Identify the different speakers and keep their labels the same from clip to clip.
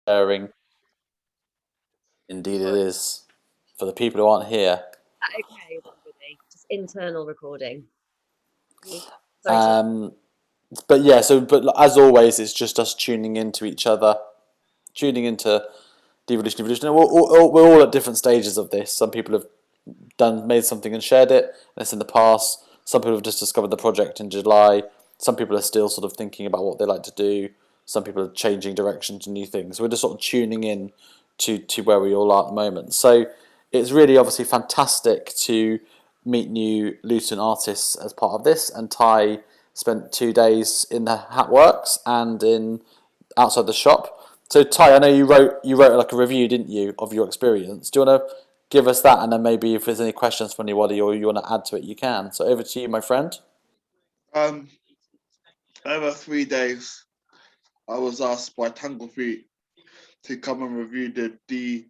Speaker 1: sharing. Indeed, it is. For the people who aren't here.
Speaker 2: Okay, everybody, just internal recording.
Speaker 1: But yeah, but as always, it's just us tuning into each other, tuning into Devolution. We're all at different stages of this. Some people have made something and shared it, and it's in the past. Some people have just discovered the project in July. Some people are still sort of thinking about what they like to do. Some people are changing direction to new things. We're just sort of tuning in to where we all are at the moment. So it's really obviously fantastic to meet new Luton artists as part of this. And Ty spent 2 days in the Hat Works and in outside the shop. So Ty, I know you wrote like a review, didn't you, of your experience? Do you want to give us that, and then maybe if there's any questions from anybody or you want to add to it, you can. So over to you, my friend.
Speaker 3: Over 3 days, I was asked by Tangle Feet to come and review the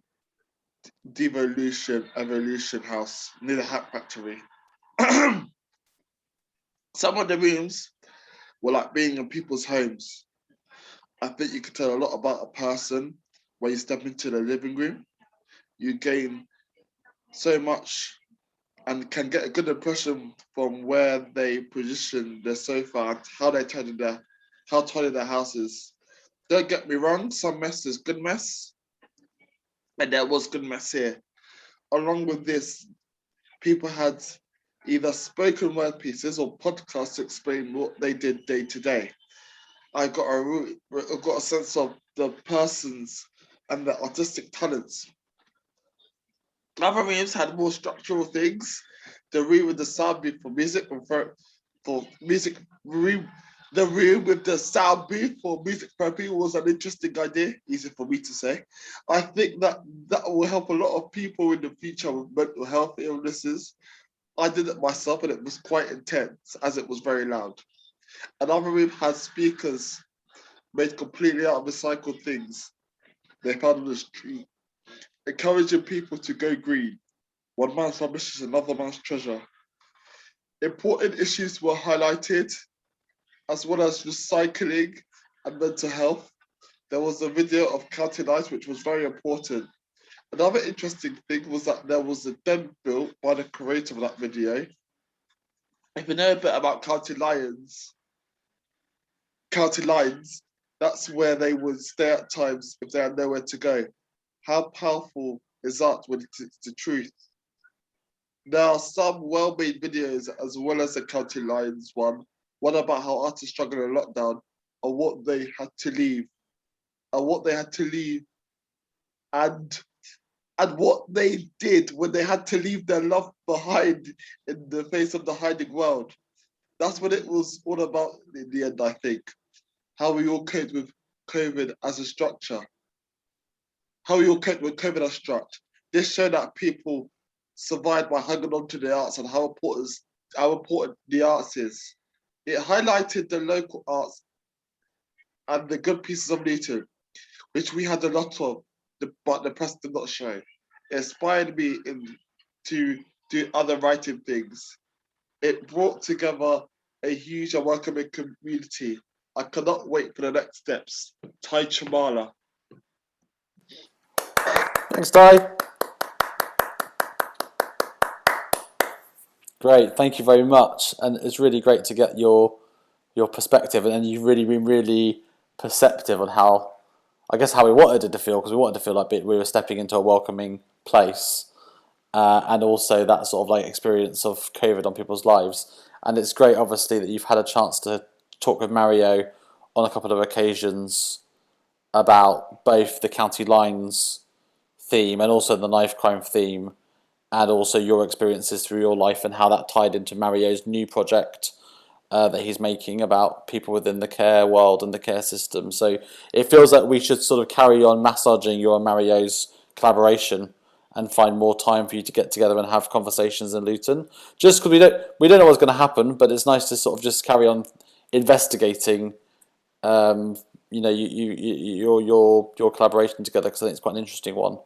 Speaker 3: Devolution house near the HatFactory. Some of the rooms were like being in people's homes. I think you can tell a lot about a person when you step into the living room. You gain so much and can get a good impression from where they position their sofa and how tidy their house is. Don't get me wrong, some mess is good mess, and there was good mess here. Along with this, people had either spoken word pieces or podcasts to explain what they did day to day. I got a sense of the persons and their artistic talents. Other rooms had more structural things. The room with the sound booth for music, the room with the sound booth for music therapy was an interesting idea. Easy for me to say. I think that will help a lot of people in the future with mental health illnesses. I did it myself, and it was quite intense as it was very loud. Another room had speakers made completely out of recycled things they found on the street, encouraging people to go green. One man's rubbish is another man's treasure. Important issues were highlighted, as well as recycling and mental health. There was a video of County Lines, which was very important. Another interesting thing was that there was a den built by the creator of that video. If you know a bit about County Lines, that's where they would stay at times if they had nowhere to go. How powerful is that when it's the truth? There are some well-made videos as well as the County Lines one about how artists struggle in lockdown and what they had to leave, and what they did when they had to leave their love behind in the face of the hiding world. That's what it was all about in the end, I think. How we all coped with COVID as a structure. How we all coped with COVID as struct. This showed that people survived by hanging on to the arts and how important the arts is. It highlighted the local arts and the good pieces of Luton, which we had a lot of, but the press did not show. It inspired me to do other writing things. It brought together a huge and welcoming community. I cannot wait for the next steps. Ciamala.
Speaker 1: Thanks, Ty. Great, thank you very much, and it's really great to get your perspective, and you've really been really perceptive on how we wanted it to feel, because we wanted to feel like we were stepping into a welcoming place, and also that sort of like experience of COVID on people's lives. And it's great, obviously, that you've had a chance to talk with Mario on a couple of occasions about both the County Lines theme and also the knife crime theme, and also your experiences through your life and how that tied into Mario's new project that he's making about people within the care world and the care system. So it feels like we should sort of carry on massaging your and Mario's collaboration and find more time for you to get together and have conversations in Luton. Just because we don't know what's going to happen, but it's nice to sort of just carry on investigating, your collaboration together, because I think it's quite an interesting one.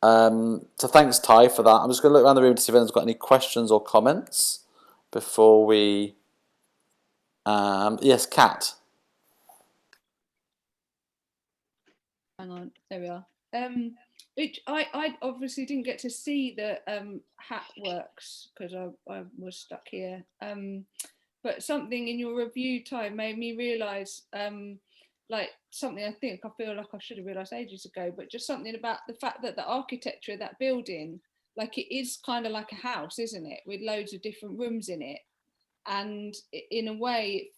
Speaker 1: So thanks, Ty, for that. I'm just going to look around the room to see if anyone's got any questions or comments before we. Yes, Kat.
Speaker 4: Hang on, there we are. I obviously didn't get to see the hat works because I was stuck here. But something in your review time made me realise, like something I feel like I should have realised ages ago, but just something about the fact that the architecture of that building, like it is kind of like a house, isn't it, with loads of different rooms in it. And in a way,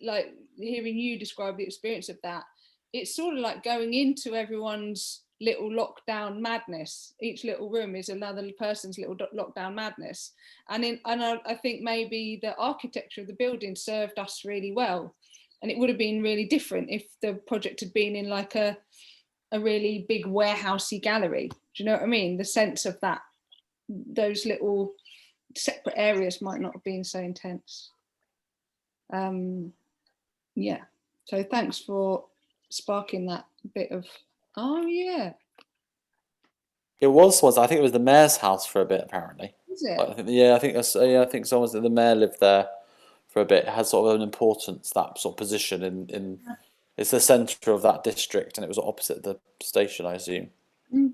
Speaker 4: like hearing you describe the experience of that, it's sort of like going into everyone's little lockdown madness. Each little room is another person's little lockdown madness. And I think maybe the architecture of the building served us really well. And it would have been really different if the project had been in like a really big warehousey gallery. Do you know what I mean? The sense of that, those little separate areas might not have been so intense. Yeah, so thanks for sparking that bit of, oh yeah.
Speaker 1: It was once. I think it was the mayor's house for a bit. Apparently,
Speaker 4: Is it?
Speaker 1: I think, yeah, I think that's, yeah, I think someone said the mayor lived there for a bit. It has sort of an importance, that sort of position in it's the centre of that district, and it was opposite the station, I assume.
Speaker 4: Mm.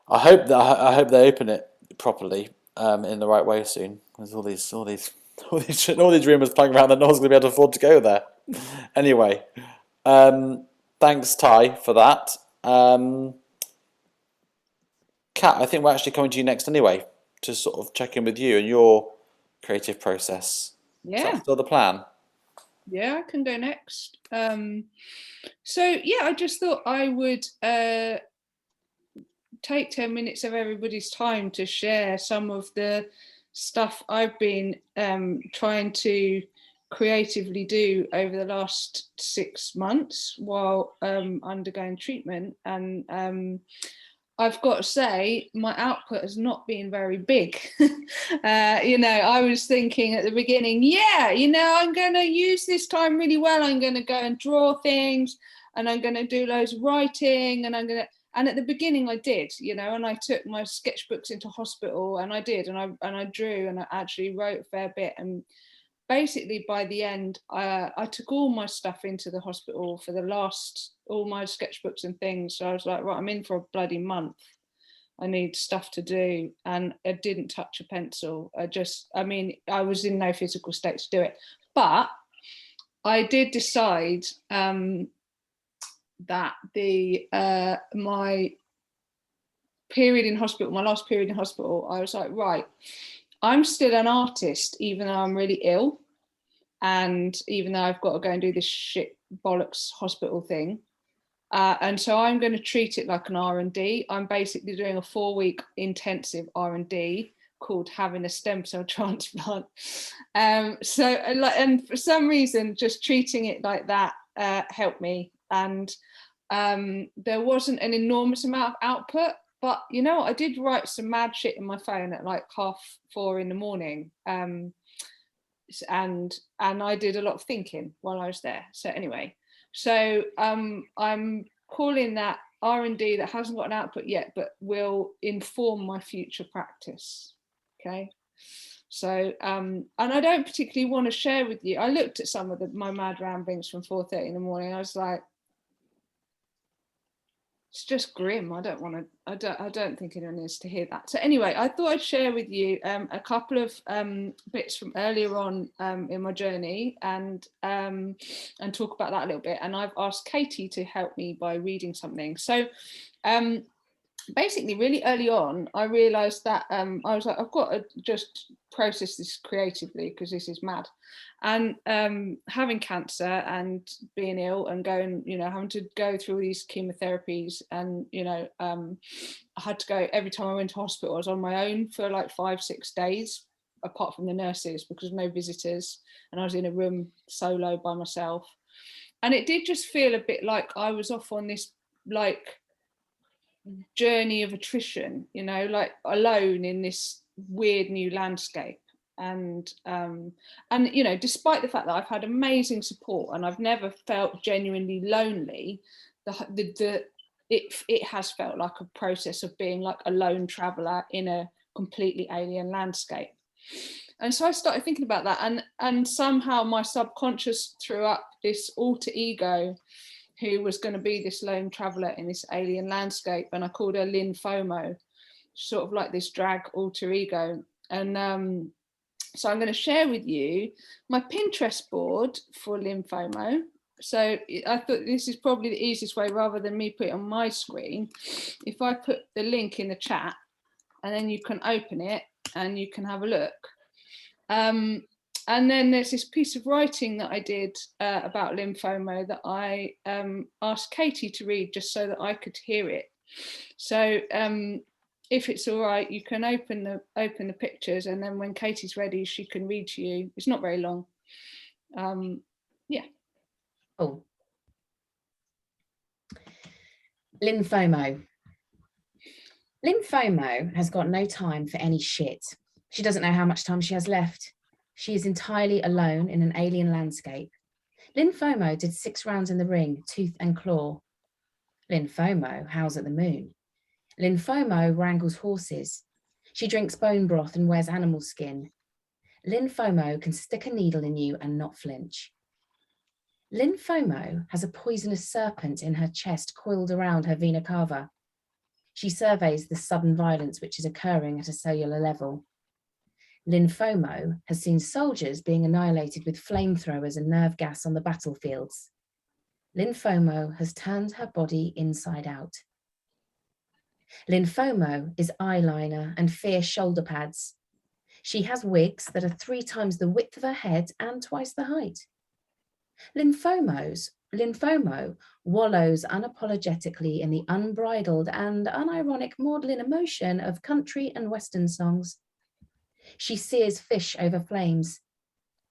Speaker 1: I hope they open it properly, in the right way soon. There's all these rumours flying around that no one's going to be able to afford to go there. Anyway, thanks Ty for that. Kat, I think we're actually coming to you next anyway, to sort of check in with you and your creative process. Is
Speaker 4: Yeah.
Speaker 1: that still the plan?
Speaker 4: Yeah, I can go next. So yeah, I just thought I would take 10 minutes of everybody's time to share some of the stuff I've been trying to creatively do over the last 6 months while undergoing treatment. And I've got to say, my output has not been very big. I was thinking at the beginning, I'm going to use this time really well. I'm going to go and draw things, and I'm going to do loads of writing, and and at the beginning I did, and I took my sketchbooks into hospital, and I did, and I drew, and I actually wrote a fair bit. And basically by the end, I took all my stuff into the hospital for all my sketchbooks and things. So I was like, right, I'm in for a bloody month. I need stuff to do. And I didn't touch a pencil. I was in no physical state to do it. But I did decide that my period in hospital, my last period in hospital, I was like, right, I'm still an artist, even though I'm really ill. And even though I've got to go and do this shit bollocks hospital thing. And so I'm going to treat it like an R&D. I'm basically doing a 4-week intensive R&D called having a stem cell transplant. And for some reason, just treating it like that helped me. And there wasn't an enormous amount of output, but I did write some mad shit in my phone at like 4:30 in the morning. And I did a lot of thinking while I was there. So anyway, I'm calling that R&D that hasn't got an output yet, but will inform my future practice. Okay. So and I don't particularly want to share with you. I looked at some of my mad ramblings from 4:30 in the morning. I was like, it's just grim. I don't think anyone needs to hear that. So anyway, I thought I'd share with you a couple of bits from earlier on in my journey and talk about that a little bit. And I've asked Katie to help me by reading something. So basically, really early on, I realised that I was like, I've got to just process this creatively because this is mad. And having cancer and being ill and going, having to go through all these chemotherapies, and I had to go every time I went to hospital. I was on my own for like 5-6 days, apart from the nurses, because no visitors, and I was in a room solo by myself. And it did just feel a bit like I was off on this like journey of attrition, like alone in this weird new landscape. And despite the fact that I've had amazing support and I've never felt genuinely lonely, it has felt like a process of being like a lone traveller in a completely alien landscape. And so I started thinking about that, and somehow my subconscious threw up this alter ego who was going to be this lone traveller in this alien landscape, and I called her Lynn FOMO, sort of like this drag alter ego. And so I'm going to share with you my Pinterest board for Lynn FOMO. So I thought this is probably the easiest way, rather than me put it on my screen. If I put the link in the chat, and then you can open it and you can have a look. And then there's this piece of writing that I did about Lynn FOMO that I asked Katie to read, just so that I could hear it. So if it's all right, you can open the pictures, and then when Katie's ready, she can read to you. It's not very long. Yeah.
Speaker 5: Oh. Lynn FOMO. Lynn FOMO has got no time for any shit. She doesn't know how much time she has left. She is entirely alone in an alien landscape. Lynn FOMO did 6 rounds in the ring, tooth and claw. Lynn FOMO howls at the moon. Lynn FOMO wrangles horses. She drinks bone broth and wears animal skin. Lynn FOMO can stick a needle in you and not flinch. Lynn FOMO has a poisonous serpent in her chest coiled around her vena cava. She surveys the sudden violence which is occurring at a cellular level. Lynn FOMO has seen soldiers being annihilated with flamethrowers and nerve gas on the battlefields. Lynn FOMO has turned her body inside out. Lynn FOMO is eyeliner and fierce shoulder pads. She has wigs that are 3 times the width of her head and twice the height. Lynn FOMO wallows unapologetically in the unbridled and unironic maudlin emotion of country and western songs. She sears fish over flames.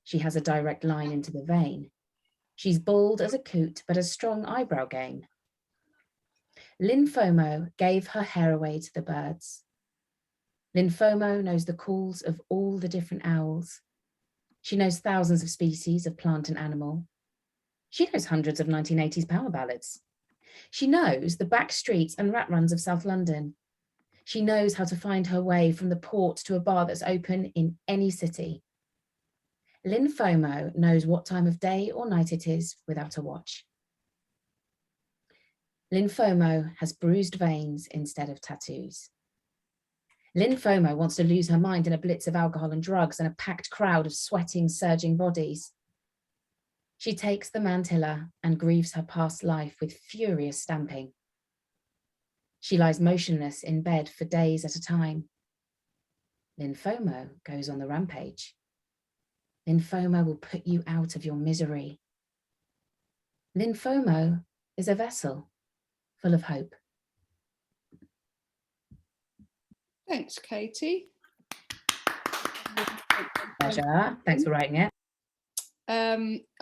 Speaker 5: She has a direct line into the vein. She's bald as a coot, but has strong eyebrow game. Lynn FOMO gave her hair away to the birds. Lynn FOMO knows the calls of all the different owls. She knows thousands of species of plant and animal. She knows hundreds of 1980s power ballads. She knows the back streets and rat runs of South London. She knows how to find her way from the port to a bar that's open in any city. Lynn FOMO knows what time of day or night it is without a watch. Lynn FOMO has bruised veins instead of tattoos. Lynn FOMO wants to lose her mind in a blitz of alcohol and drugs and a packed crowd of sweating, surging bodies. She takes the mantilla and grieves her past life with furious stamping. She lies motionless in bed for days at a time. Lynn FOMO goes on the rampage. Lynn FOMO will put you out of your misery. Lynn FOMO is a vessel full of hope.
Speaker 4: Thanks, Katie.
Speaker 5: Pleasure. Thanks for writing it.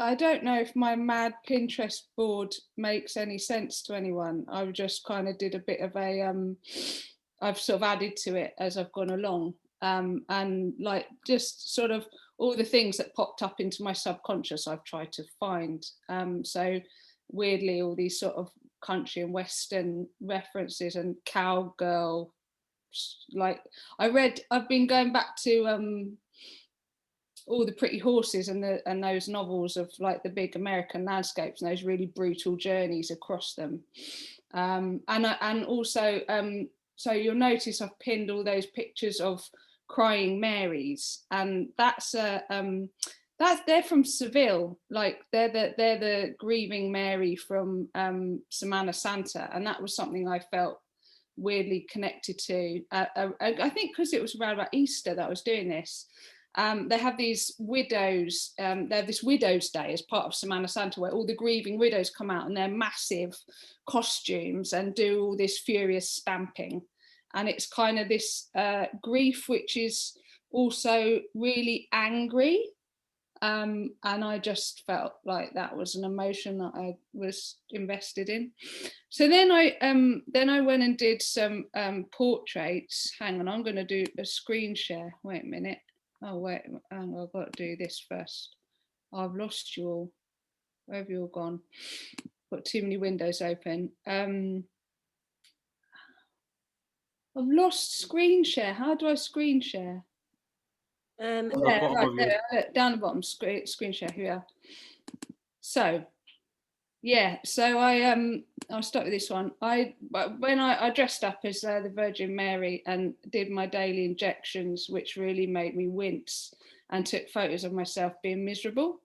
Speaker 4: I don't know if my mad Pinterest board makes any sense to anyone. I just kind of did a bit of a, I've sort of added to it as I've gone along. And like just sort of all the things that popped up into my subconscious, I've tried to find. So weirdly, all these sort of country and Western references and cowgirl, like I've been going back to all the pretty horses and those novels of like the big American landscapes and those really brutal journeys across them. And also, so you'll notice I've pinned all those pictures of crying Marys, and they're from Seville. Like they're the grieving Mary from Semana Santa, and that was something I felt weirdly connected to. I think because it was around about Easter that I was doing this. They have these widows, they have this Widows' Day as part of Semana Santa, where all the grieving widows come out in their massive costumes and do all this furious stamping. And it's kind of this grief, which is also really angry. And I just felt like that was an emotion that I was invested in. So then I went and did some portraits. Hang on, I'm going to do a screen share. Wait a minute. Oh wait, hang on, I've got to do this first. I've lost you all. Where have you all gone? Got too many windows open. I've lost screen share. How do I screen share? There, right there, down the bottom, screen share. Here we are. So Yeah, so I'll start with this one. When I dressed up as the Virgin Mary and did my daily injections, which really made me wince, and took photos of myself being miserable,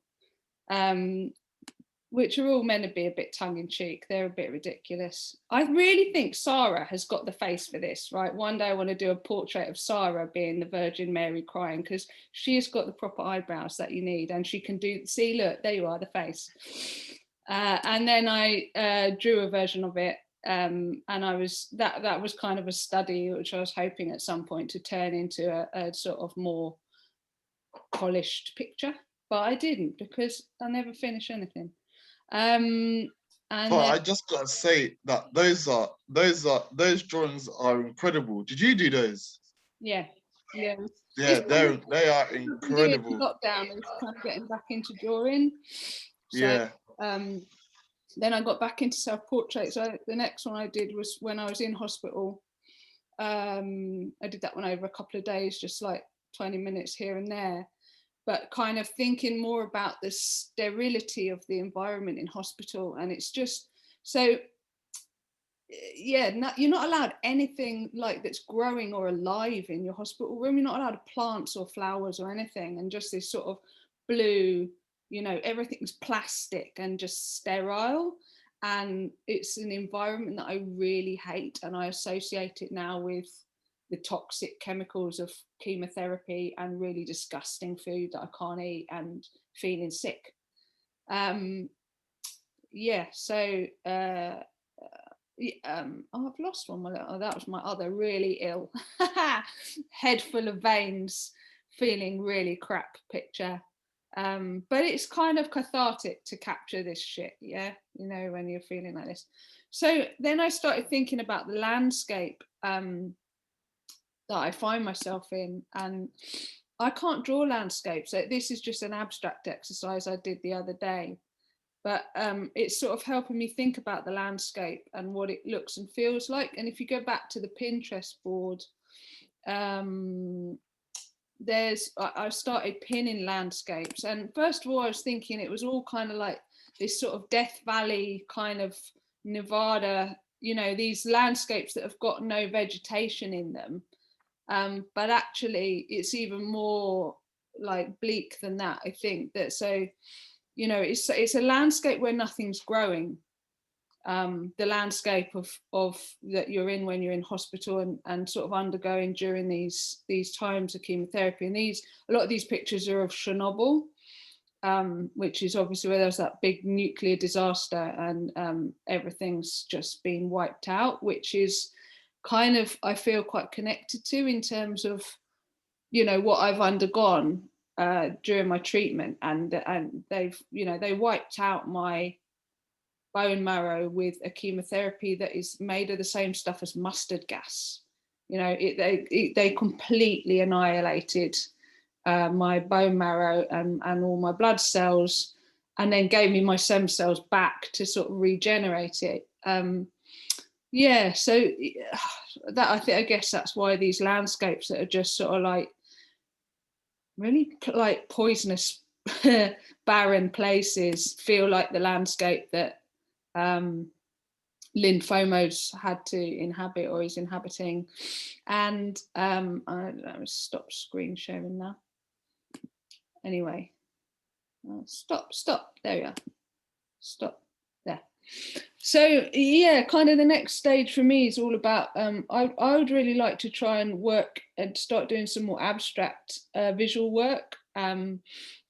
Speaker 4: which are all meant to be a bit tongue-in-cheek. They're a bit ridiculous. I really think Sarah has got the face for this, right? One day I want to do a portrait of Sarah being the Virgin Mary crying, because she has got the proper eyebrows that you need, and she can do, see, look, there you are, the face. And then I drew a version of it, and I was, that was kind of a study, which I was hoping at some point to turn into a sort of more polished picture, but I didn't, because I never finish anything. And
Speaker 3: I just gotta say that those drawings are incredible. Did you do those?
Speaker 4: yeah.
Speaker 3: Yeah, they are incredible.
Speaker 4: Lockdown and kind of getting back into drawing. So,
Speaker 3: Yeah.
Speaker 4: Then I got back into self-portrait. So the next one I did was when I was in hospital. I did that one over a couple of days, just like 20 minutes here and there, but kind of thinking more about the sterility of the environment in hospital. And it's just, so yeah, you're not allowed anything like that's growing or alive in your hospital room. You're not allowed plants or flowers or anything, and just this sort of blue, you know, everything's plastic and just sterile. And it's an environment that I really hate, and I associate it now with the toxic chemicals of chemotherapy and really disgusting food that I can't eat and feeling sick. Yeah, so oh, I've lost one. Oh, that was my other really ill head full of veins, feeling really crap picture. But it's kind of cathartic to capture this shit, yeah, you know, when you're feeling like this. So then I started thinking about the landscape that I find myself in, and I can't draw landscapes. So this is just an abstract exercise I did the other day, but it's sort of helping me think about the landscape and what it looks and feels like. And if you go back to the Pinterest board, I started pinning landscapes, and first of all I was thinking it was all kind of like this sort of Death Valley kind of Nevada, you know, these landscapes that have got no vegetation in them, but actually it's even more like bleak than that, I think. That, so, you know, it's a landscape where nothing's growing. The landscape of that you're in when you're in hospital and sort of undergoing during these times of chemotherapy. And a lot of these pictures are of Chernobyl, which is obviously where there's that big nuclear disaster, and everything's just been wiped out, which is kind of, I feel quite connected to in terms of, you know, what I've undergone during my treatment, and they've, you know, they wiped out my bone marrow with a chemotherapy that is made of the same stuff as mustard gas. You know, they completely annihilated my bone marrow and all my blood cells, and then gave me my stem cells back to sort of regenerate it. Yeah, so that, I guess that's why these landscapes that are just sort of like really like poisonous, barren places feel like the landscape that Lynn Fomo's had to inhabit or is inhabiting. And I'll stop screen sharing now. Anyway, stop, there we are. Stop there. So yeah, kind of the next stage for me is all about, I would really like to try and work and start doing some more abstract visual work,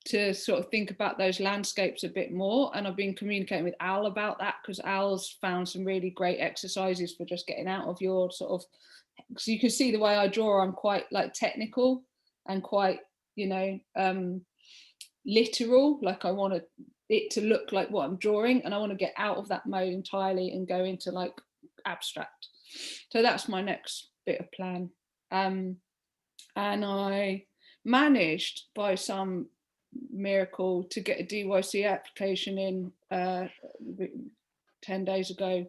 Speaker 4: to sort of think about those landscapes a bit more. And I've been communicating with Al about that, because Al's found some really great exercises for just getting out of your sort of, because you can see the way I draw, I'm quite like technical and quite, you know, literal. Like I want it to look like what I'm drawing, and I want to get out of that mode entirely and go into like abstract. So that's my next bit of plan. And I managed by some miracle to get a DYCP application in 10 days ago,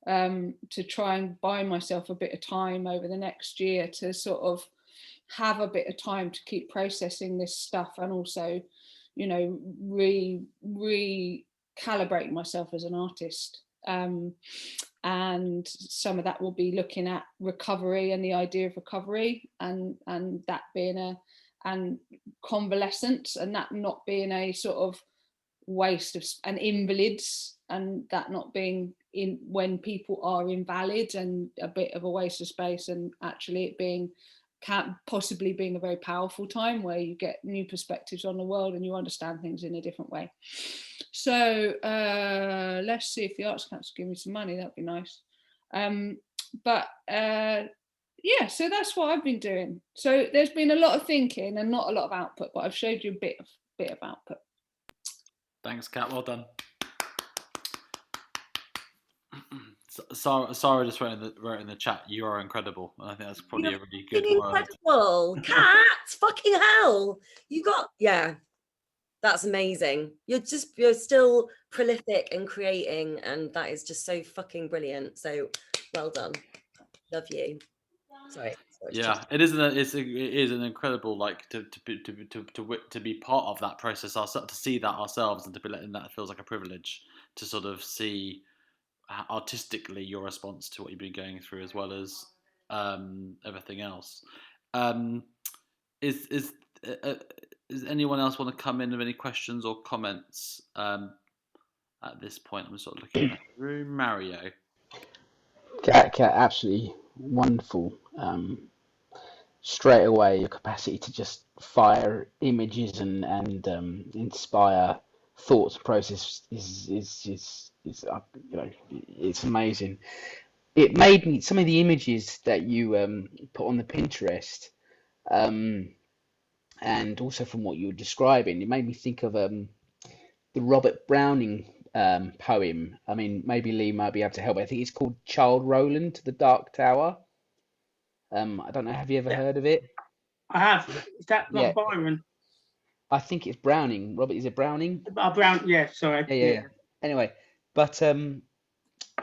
Speaker 4: to try and buy myself a bit of time over the next year to sort of have a bit of time to keep processing this stuff, and also, you know, recalibrate calibrating myself as an artist. And some of that will be looking at recovery and the idea of recovery, and that being and convalescence, and that not being a sort of waste of, and invalids, and that not being in when people are invalid and a bit of a waste of space, and actually it being possibly being a very powerful time where you get new perspectives on the world and you understand things in a different way. So let's see if the Arts Council give me some money, that'd be nice. Yeah, so that's what I've been doing. So there's been a lot of thinking and not a lot of output, but I've showed you a bit of output.
Speaker 1: Thanks, Kat. Well done. Sarah just wrote in the chat, "You are incredible." And I think that's probably a really good word.
Speaker 2: Incredible, Kat! Fucking hell, that's amazing. You're still prolific and creating, and that is just so fucking brilliant. So well done, love you. Sorry.
Speaker 1: Yeah, it is an incredible, like, to be part of that process ourselves, to see that ourselves, and to be letting that feels like a privilege to sort of see artistically your response to what you've been going through, as well as everything else. Is anyone else want to come in with any questions or comments at this point? I'm sort of looking at the room. Mario.
Speaker 6: Kat, absolutely wonderful. Straight away, your capacity to just fire images and inspire thoughts and process is it's amazing. It made me, some of the images that you put on the Pinterest, and also from what you were describing, it made me think of the Robert Browning poem. I mean, maybe Lee might be able to help. I think it's called Childe Roland to the Dark Tower. I don't know. Have you ever heard of it?
Speaker 7: I have. Is that not Byron?
Speaker 6: I think it's Browning. Robert, is it Browning?
Speaker 7: Brown. Yeah. Sorry.
Speaker 6: Yeah. Anyway, but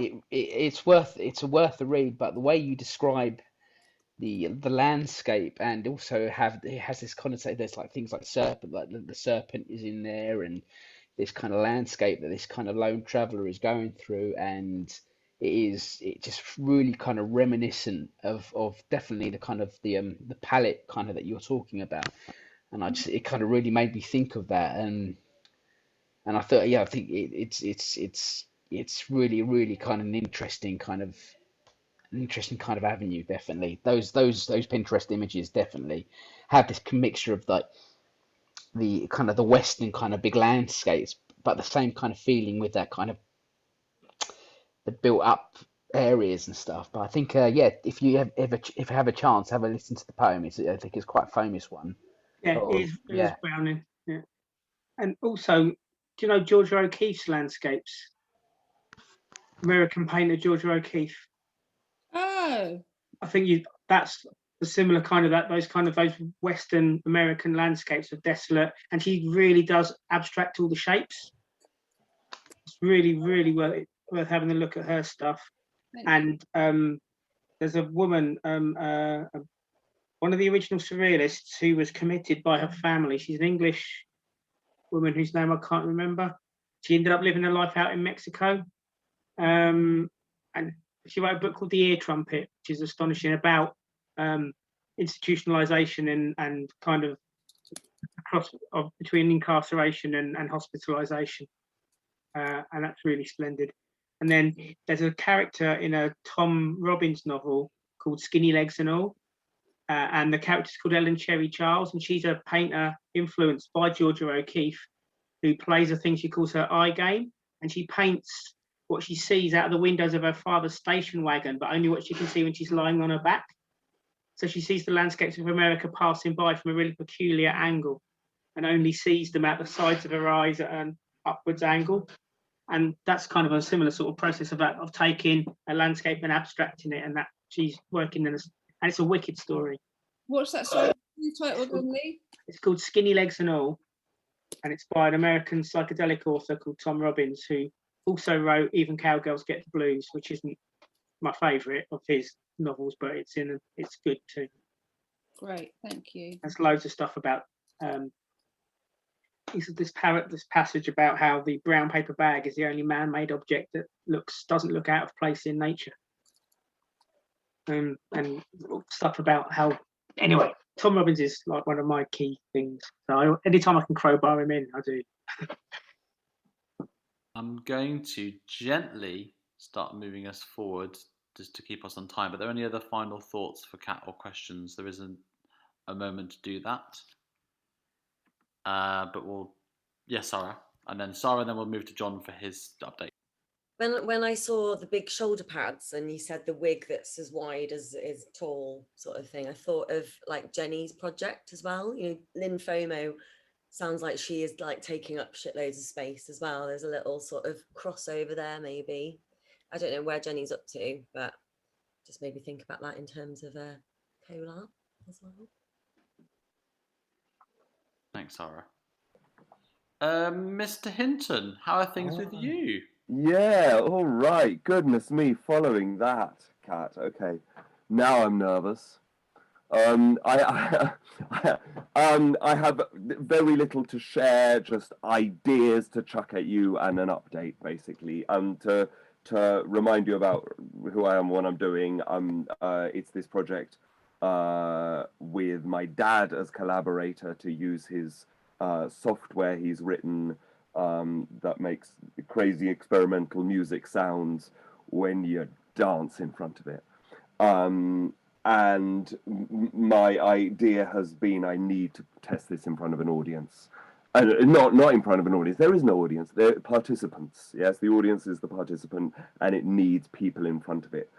Speaker 6: it's worth a read. But the way you describe the landscape, and also it has this connotation. There's like things like serpent, like the serpent is in there, and this kind of landscape that this kind of lone traveler is going through, and it just really kind of reminiscent of definitely the kind of the palette kind of that you're talking about, and it kind of really made me think of that, and I thought, I think it's really kind of an interesting kind of avenue. Definitely those Pinterest images definitely have this mixture of like the kind of the Western kind of big landscapes, but the same kind of feeling with that kind of the built up areas and stuff. But I think if you have a chance, have a listen to the poem. I think it's quite a famous one.
Speaker 7: Yeah, it is Browning. Yeah, and also, do you know Georgia O'Keeffe's landscapes? American painter Georgia O'Keeffe.
Speaker 4: Oh,
Speaker 7: I think that's a similar kind of those Western American landscapes are desolate, and she really does abstract all the shapes. It's really worth having a look at her stuff. And there's a woman, one of the original surrealists, who was committed by her family. She's an English woman whose name I can't remember. She ended up living her life out in Mexico, and she wrote a book called The Ear Trumpet, which is astonishing, about institutionalization and kind of between incarceration and hospitalization, and that's really splendid. And then there's a character in a Tom Robbins novel called Skinny Legs and All, and the character's called Ellen Cherry Charles, and she's a painter influenced by Georgia O'Keeffe, who plays a thing she calls her eye game, and she paints what she sees out of the windows of her father's station wagon, but only what she can see when she's lying on her back. So she sees the landscapes of America passing by from a really peculiar angle, and only sees them out the sides of her eyes at an upwards angle. And that's kind of a similar sort of process of taking a landscape and abstracting it, and that she's working in and it's a wicked story.
Speaker 4: what's that story title again, Lee?
Speaker 7: It's called Skinny Legs and All, and it's by an American psychedelic author called Tom Robbins, who also wrote Even Cowgirls Get the Blues, which isn't my favourite of his novels, but it's good too.
Speaker 4: Great, thank you.
Speaker 7: There's loads of stuff about this passage about how the brown paper bag is the only man-made object that doesn't look out of place in nature, and stuff about how. Anyway, Tom Robbins is like one of my key things. So anytime I can crowbar him in, I do.
Speaker 1: I'm going to gently start moving us forward just to keep us on time. But are there any other final thoughts for Kat or questions? There isn't a moment to do that. But Sarah. And then we'll move to John for his update.
Speaker 2: When I saw the big shoulder pads and you said the wig that's as wide as tall sort of thing, I thought of like Jenny's project as well. You know, Lynn FOMO sounds like she is like taking up shitloads of space as well. There's a little sort of crossover there, maybe. I don't know where Jenny's up to, but just maybe think about that in terms of a collab as well.
Speaker 1: Thanks, Sarah. Mr. Hinton, how are things with you?
Speaker 8: Yeah, all right. Goodness me, following that, Kat. Okay, now I'm nervous. I have very little to share, just ideas to chuck at you and an update, basically. To remind you about who I am, what I'm doing. It's this project with my dad as collaborator to use his software he's written that makes crazy experimental music sounds when you dance in front of it. And my idea has been I need to test this in front of an audience. Not in front of an audience. There is no audience. They're participants. Yes, the audience is the participant, and it needs people in front of it.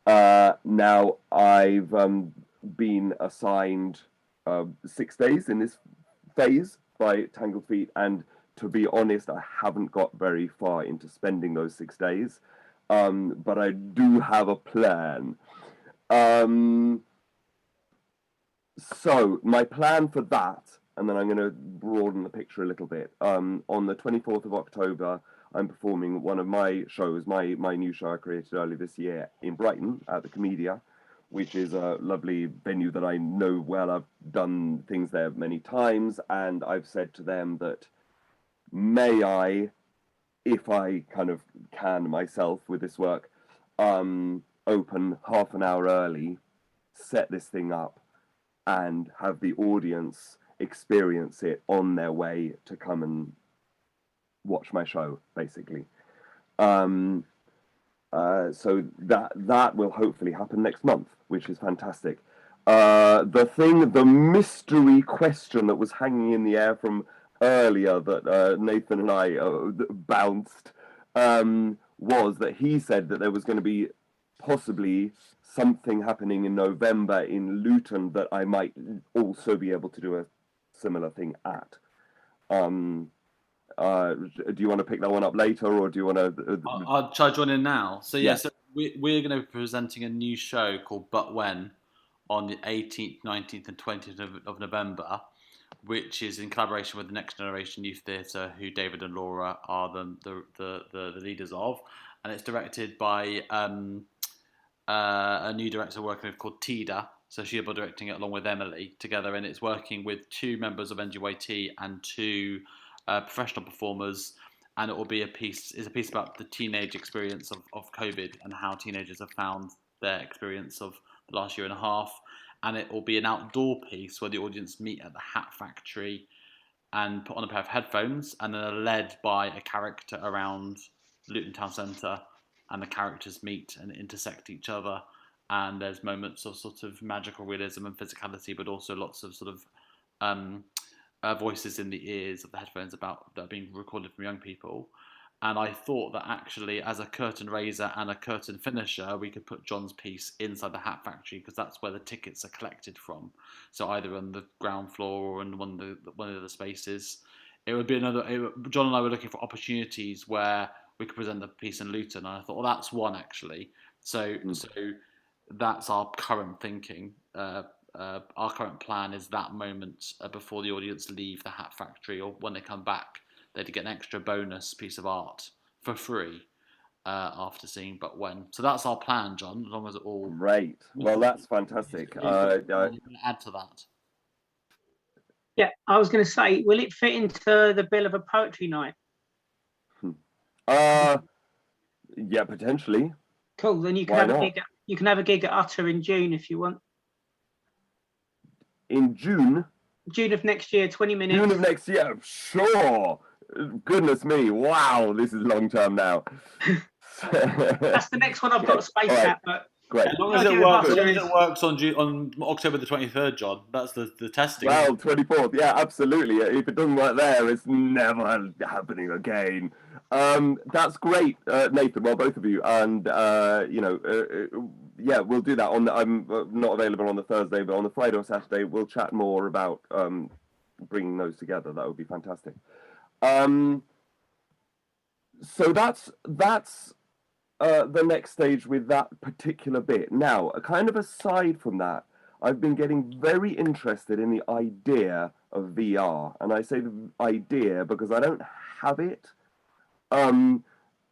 Speaker 8: Now, I've been assigned 6 days in this phase by Tangled Feet, and to be honest, I haven't got very far into spending those 6 days, but I do have a plan. So my plan for that, and then I'm going to broaden the picture a little bit. On the 24th of October, I'm performing one of my shows, my new show I created early this year in Brighton at the Comedia, which is a lovely venue that I know well. I've done things there many times, and I've said to them that may I, if I kind of can myself with this work, open half an hour early, set this thing up, and have the audience experience it on their way to come and watch my show, basically. So that will hopefully happen next month, which is fantastic. The mystery question that was hanging in the air from earlier that Nathan and I bounced was that he said that there was going to be possibly something happening in November in Luton that I might also be able to do a similar thing at. Do you want to pick that one up later, or do you want to?
Speaker 1: I'll try to join in now. So
Speaker 8: Yes.
Speaker 1: So we're going to be presenting a new show called But When on the 18th, 19th, and 20th of November, which is in collaboration with the Next Generation Youth Theatre, who David and Laura are the leaders of, and it's directed by a new director working with called Tida. So she'll be directing it along with Emily together, and it's working with 2 members of NGYT and 2 professional performers, and it will be a piece about the teenage experience of COVID and how teenagers have found their experience of the last year and a half. And it will be an outdoor piece where the audience meet at the HatFactory and put on a pair of headphones, and then are led by a character around Luton Town Centre, and the characters meet and intersect each other, and there's moments of sort of magical realism and physicality, but also lots of sort of voices in the ears of the headphones that are being recorded from young people. And I thought that actually, as a curtain raiser and a curtain finisher, we could put John's piece inside the HatFactory, because that's where the tickets are collected from. So either on the ground floor or in one of the spaces. It would be John and I were looking for opportunities where we could present the piece in Luton, and I thought, well, that's one actually. So that's our current thinking. Our current plan is that moment before the audience leave the HatFactory, or when they come back, they'd get an extra bonus piece of art for free after seeing But When. So that's our plan, John, as long as it all...
Speaker 8: Right. Well, that's fantastic.
Speaker 1: Add to that.
Speaker 7: Yeah, I was going to say, will it fit into the bill of a poetry night?
Speaker 8: Yeah, potentially.
Speaker 7: Cool. Then you can
Speaker 8: Why
Speaker 7: have
Speaker 8: not?
Speaker 7: a gig. You can have a gig at Utter in June if you want.
Speaker 8: In June.
Speaker 7: June of next year, 20 minutes.
Speaker 8: June of next year, sure. Goodness me, wow, this is long term now.
Speaker 7: That's the next one I've got space
Speaker 8: All right.
Speaker 7: at, but
Speaker 8: Great.
Speaker 1: As long as it works on October the 23rd, John. That's the testing.
Speaker 8: Well, 24th, yeah, absolutely. If it doesn't work there, it's never happening again. That's great, Nathan. Well, both of you, and yeah, we'll do that. I'm not available on the Thursday, but on the Friday or Saturday, we'll chat more about bringing those together. That would be fantastic. So that's the next stage with that particular bit. Now, kind of aside from that, I've been getting very interested in the idea of VR, and I say the idea because I don't have it. And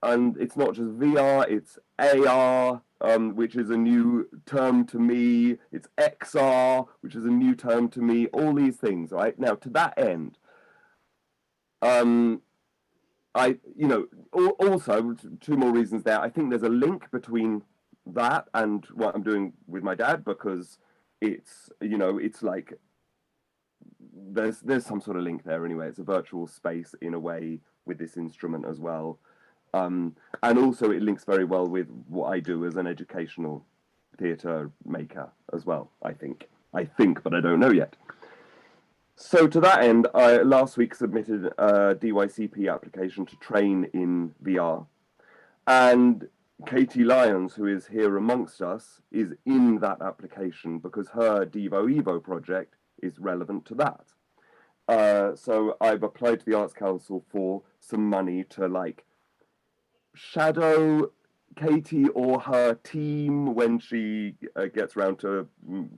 Speaker 8: it's not just VR; it's AR, which is a new term to me. It's XR, which is a new term to me. All these things, right? Now, to that end, also two more reasons there. I think there's a link between that and what I'm doing with my dad, because it's like there's some sort of link there anyway. It's a virtual space in a way with this instrument as well, and also it links very well with what I do as an educational theatre maker as well. I think, but I don't know yet. So to that end, I last week submitted a DYCP application to train in VR, and Katie Lyons, who is here amongst us, is in that application because her Devo project is relevant to that. So I've applied to the Arts Council for some money to shadow Katie or her team when she gets around to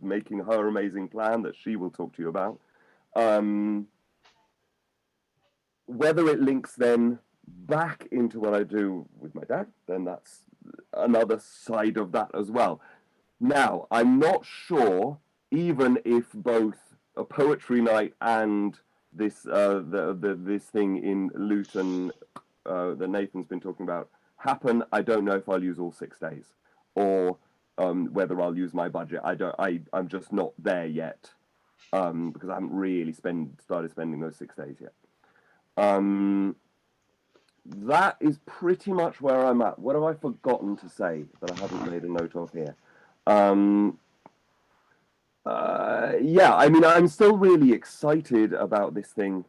Speaker 8: making her amazing plan that she will talk to you about. Whether it links then back into what I do with my dad, then that's another side of that as well. Now, I'm not sure, even if both a poetry night and this this thing in Luton that Nathan's been talking about happen, I don't know if I'll use all 6 days, or whether I'll use my budget. I'm just not there yet, because I haven't really started spending those 6 days yet. That is pretty much where I'm at. What have I forgotten to say that I haven't made a note of here? Yeah, I mean, I'm still really excited about this thing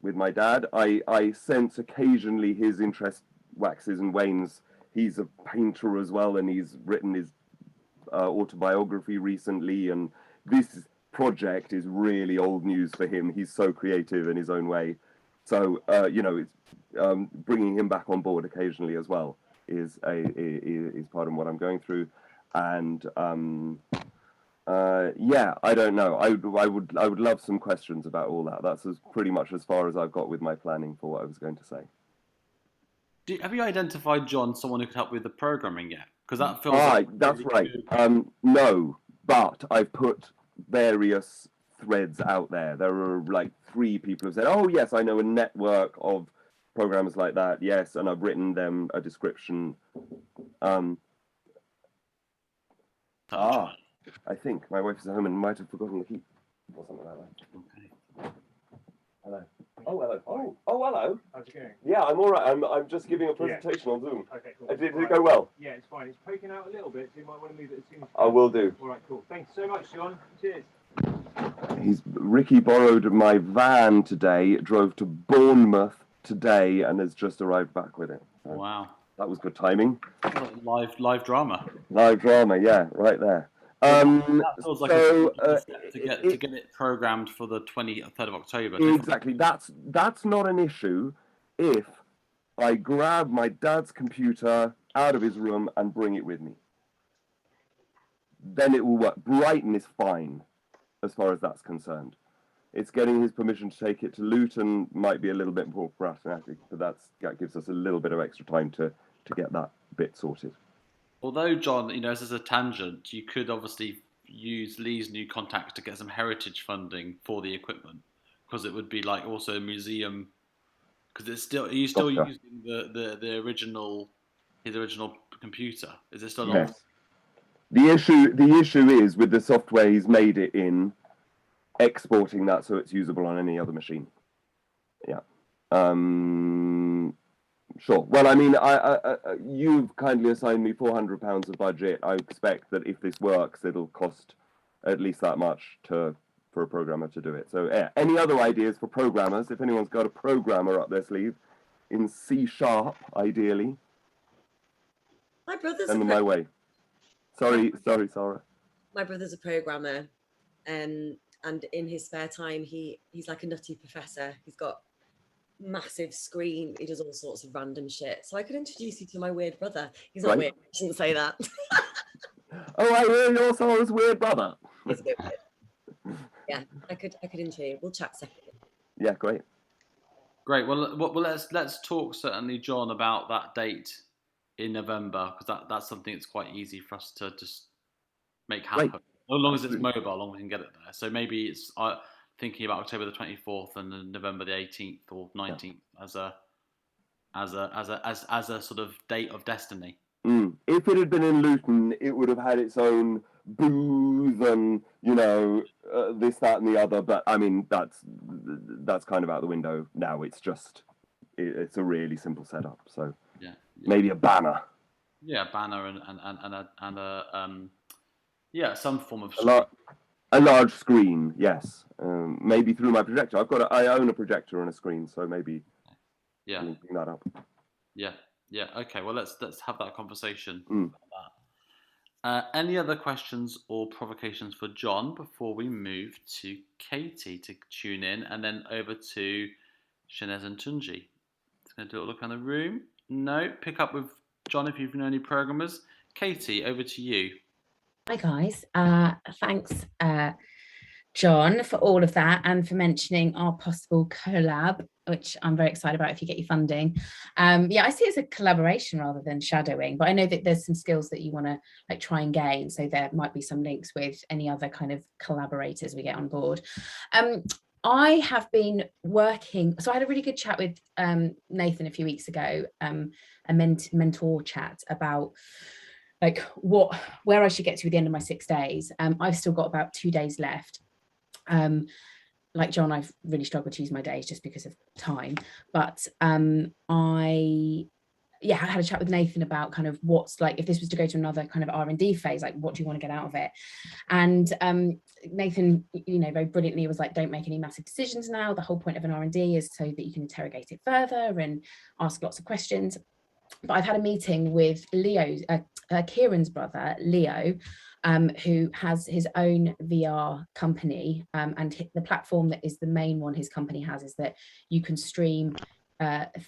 Speaker 8: with my dad. I sense occasionally his interest waxes and wanes. He's a painter as well, and he's written his autobiography recently, and this project is really old news for him. He's so creative in his own way. So, it's bringing him back on board occasionally as well is part of what I'm going through. And yeah, I don't know. I would love some questions about all that. That's pretty much as far as I've got with my planning for what I was going to say.
Speaker 1: Have you identified, John, someone who could help with the programming yet? Because that feels
Speaker 8: that's right. No, but I've put various threads out there. There are 3 people who said, "Oh yes, I know a network of programs like that." Yes, and I've written them a description. I think my wife is at home and might have forgotten the key or something like that. Okay. Hello. Oh, hello. Oh, hello.
Speaker 9: How's it going?
Speaker 8: Yeah, I'm all right. I'm just giving a presentation on Zoom.
Speaker 9: Okay, cool.
Speaker 8: Did it go well?
Speaker 9: Yeah, it's fine. It's poking out a little bit, so you might want to move it as soon as you
Speaker 8: I will do.
Speaker 9: All right, cool. Thanks so much, John. Cheers.
Speaker 8: Ricky borrowed my van today, drove to Bournemouth today, and has just arrived back with it. So
Speaker 1: wow.
Speaker 8: That was good timing.
Speaker 1: Live drama.
Speaker 8: Live drama, yeah, right there.
Speaker 1: That feels like a step to get it programmed for the 23rd of October.
Speaker 8: Exactly. That's not an issue if I grab my dad's computer out of his room and bring it with me. Then it will work. Brighton is fine as far as that's concerned. It's getting his permission to take it to Luton might be a little bit more problematic, but that gives us a little bit of extra time to get that bit sorted.
Speaker 1: Although, John, as a tangent, you could obviously use Lee's new contacts to get some heritage funding for the equipment, because it would be like also a museum. Because it's still, are you still
Speaker 8: Gotcha.
Speaker 1: using the original, his original computer? Is it still on?
Speaker 8: Yes. The issue is with the software he's made it in, exporting that so it's usable on any other machine. Yeah. Sure. Well, I mean, you've kindly assigned me £400 of budget. I expect that if this works, it'll cost at least that much for a programmer to do it. So, yeah. Any other ideas for programmers? If anyone's got a programmer up their sleeve, in C#, ideally,
Speaker 2: My brother's
Speaker 8: send them my way. Sorry, Sarah.
Speaker 2: My brother's a programmer, and in his spare time, he's like a nutty professor. He's got massive screen. He does all sorts of random shit. So I could introduce you to my weird brother. He's not
Speaker 8: Right.
Speaker 2: weird. I shouldn't say that.
Speaker 8: Oh, I hear you're Sarah's weird brother.
Speaker 2: He's a bit weird. Yeah, I could intro you. We'll chat separately.
Speaker 8: Yeah, great.
Speaker 1: Great. Well, let's talk certainly, John, about that date in November, because that's something that's quite easy for us to just make happen.
Speaker 8: Right.
Speaker 1: As long as it's mobile, as long as we can get it there. So maybe it's thinking about October the 24th and then November the 18th or 19th as a sort of date of destiny.
Speaker 8: If it had been in Luton, it would have had its own booth and this, that, and the other. But I mean, that's kind of out the window now. It's just it's a really simple setup. So
Speaker 1: yeah.
Speaker 8: Maybe a banner.
Speaker 1: Yeah, a banner and a some form of
Speaker 8: a large screen. Yes, maybe through my projector. I own a projector and a screen, so maybe linking that up.
Speaker 1: Yeah. Okay. Well, let's have that conversation about that. Any other questions or provocations for John before we move to Katie to tune in, and then over to Shanez and Tunji? Just going to do a look around the room. No, pick up with John if you've known any programmers. Katie, over to you.
Speaker 5: Hi guys. Thanks, John, for all of that and for mentioning our possible collab, which I'm very excited about if you get your funding. I see it as a collaboration rather than shadowing, but I know that there's some skills that you want to like try and gain, so there might be some links with any other kind of collaborators we get on board. I have been working, so I had a really good chat with Nathan a few weeks ago, a mentor chat about like where I should get to at the end of my 6 days. I've still got about 2 days left. Like John, I've really struggled to use my days just because of time, but I had a chat with Nathan about kind of what's like, if this was to go to another kind of R&D phase, like what do you want to get out of it? And Nathan, very brilliantly was like, don't make any massive decisions now. The whole point of an R&D is so that you can interrogate it further and ask lots of questions. But I've had a meeting with Kieran's brother, Leo, who has his own VR company, and the platform that is the main one his company has is that you can stream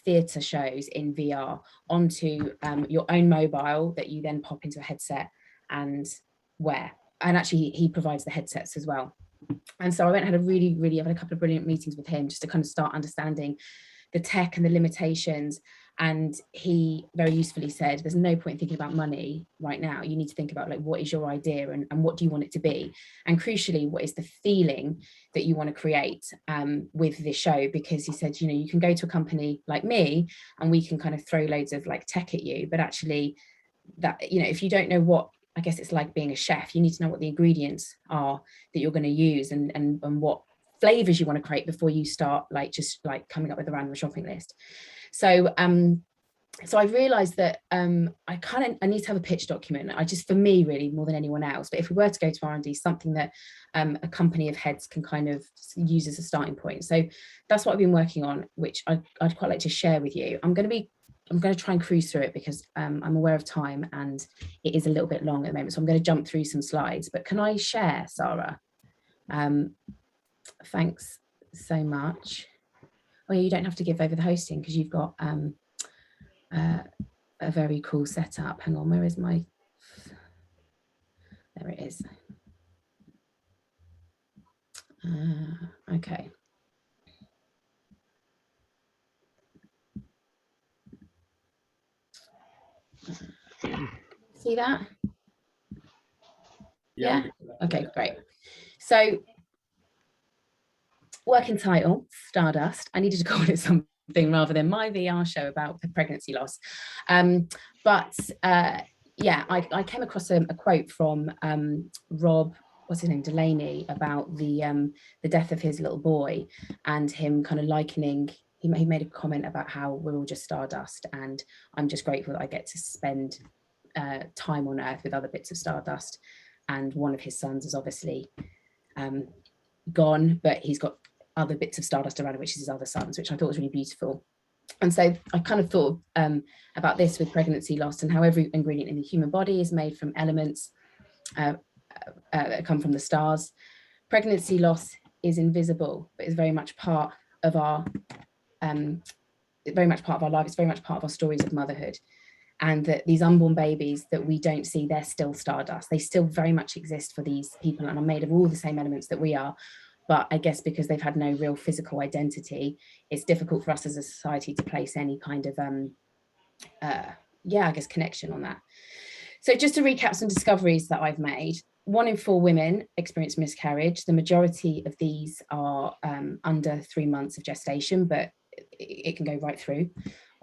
Speaker 5: theatre shows in VR onto your own mobile that you then pop into a headset and wear. And actually he provides the headsets as well. And so I went and had I've had a couple of brilliant meetings with him just to kind of start understanding the tech and the limitations. And he very usefully said, there's no point in thinking about money right now. You need to think about like, what is your idea and what do you want it to be? And crucially, what is the feeling that you want to create with this show? Because he said, you can go to a company like me and we can kind of throw loads of like tech at you. But actually that, if you don't know what, I guess it's like being a chef, you need to know what the ingredients are that you're going to use and what flavors you want to create before you start like just like coming up with a random shopping list. So I realized that I need to have a pitch document. For me really more than anyone else, but if we were to go to R&D, something that a company of heads can kind of use as a starting point. So that's what I've been working on, which I'd quite like to share with you. I'm going to try and cruise through it because I'm aware of time and it is a little bit long at the moment. So I'm going to jump through some slides, but can I share, Sarah? Thanks so much. Oh yeah, you don't have to give over the hosting because you've got a very cool setup. Hang on, where is my, there it is. Okay. See that? Yeah. Okay, great. So, working title, Stardust. I needed to call it something rather than my VR show about pregnancy loss. Yeah, I came across a quote from Rob, what's his name, Delaney, about the death of his little boy, and him kind of likening. He made a comment about how we're all just stardust, and I'm just grateful that I get to spend time on Earth with other bits of stardust. And one of his sons is obviously gone, but he's got other bits of stardust around him, which is his other sons, which I thought was really beautiful. And so I kind of thought about this with pregnancy loss and how every ingredient in the human body is made from elements that come from the stars. Pregnancy loss is invisible, but is very much part of our life. It's very much part of our stories of motherhood. And that these unborn babies that we don't see, they're still stardust. They still very much exist for these people and are made of all the same elements that we are. But I guess because they've had no real physical identity, it's difficult for us as a society to place any kind of, connection on that. So just to recap some discoveries that I've made, 1 in 4 women experience miscarriage. The majority of these are under 3 months of gestation, but it can go right through,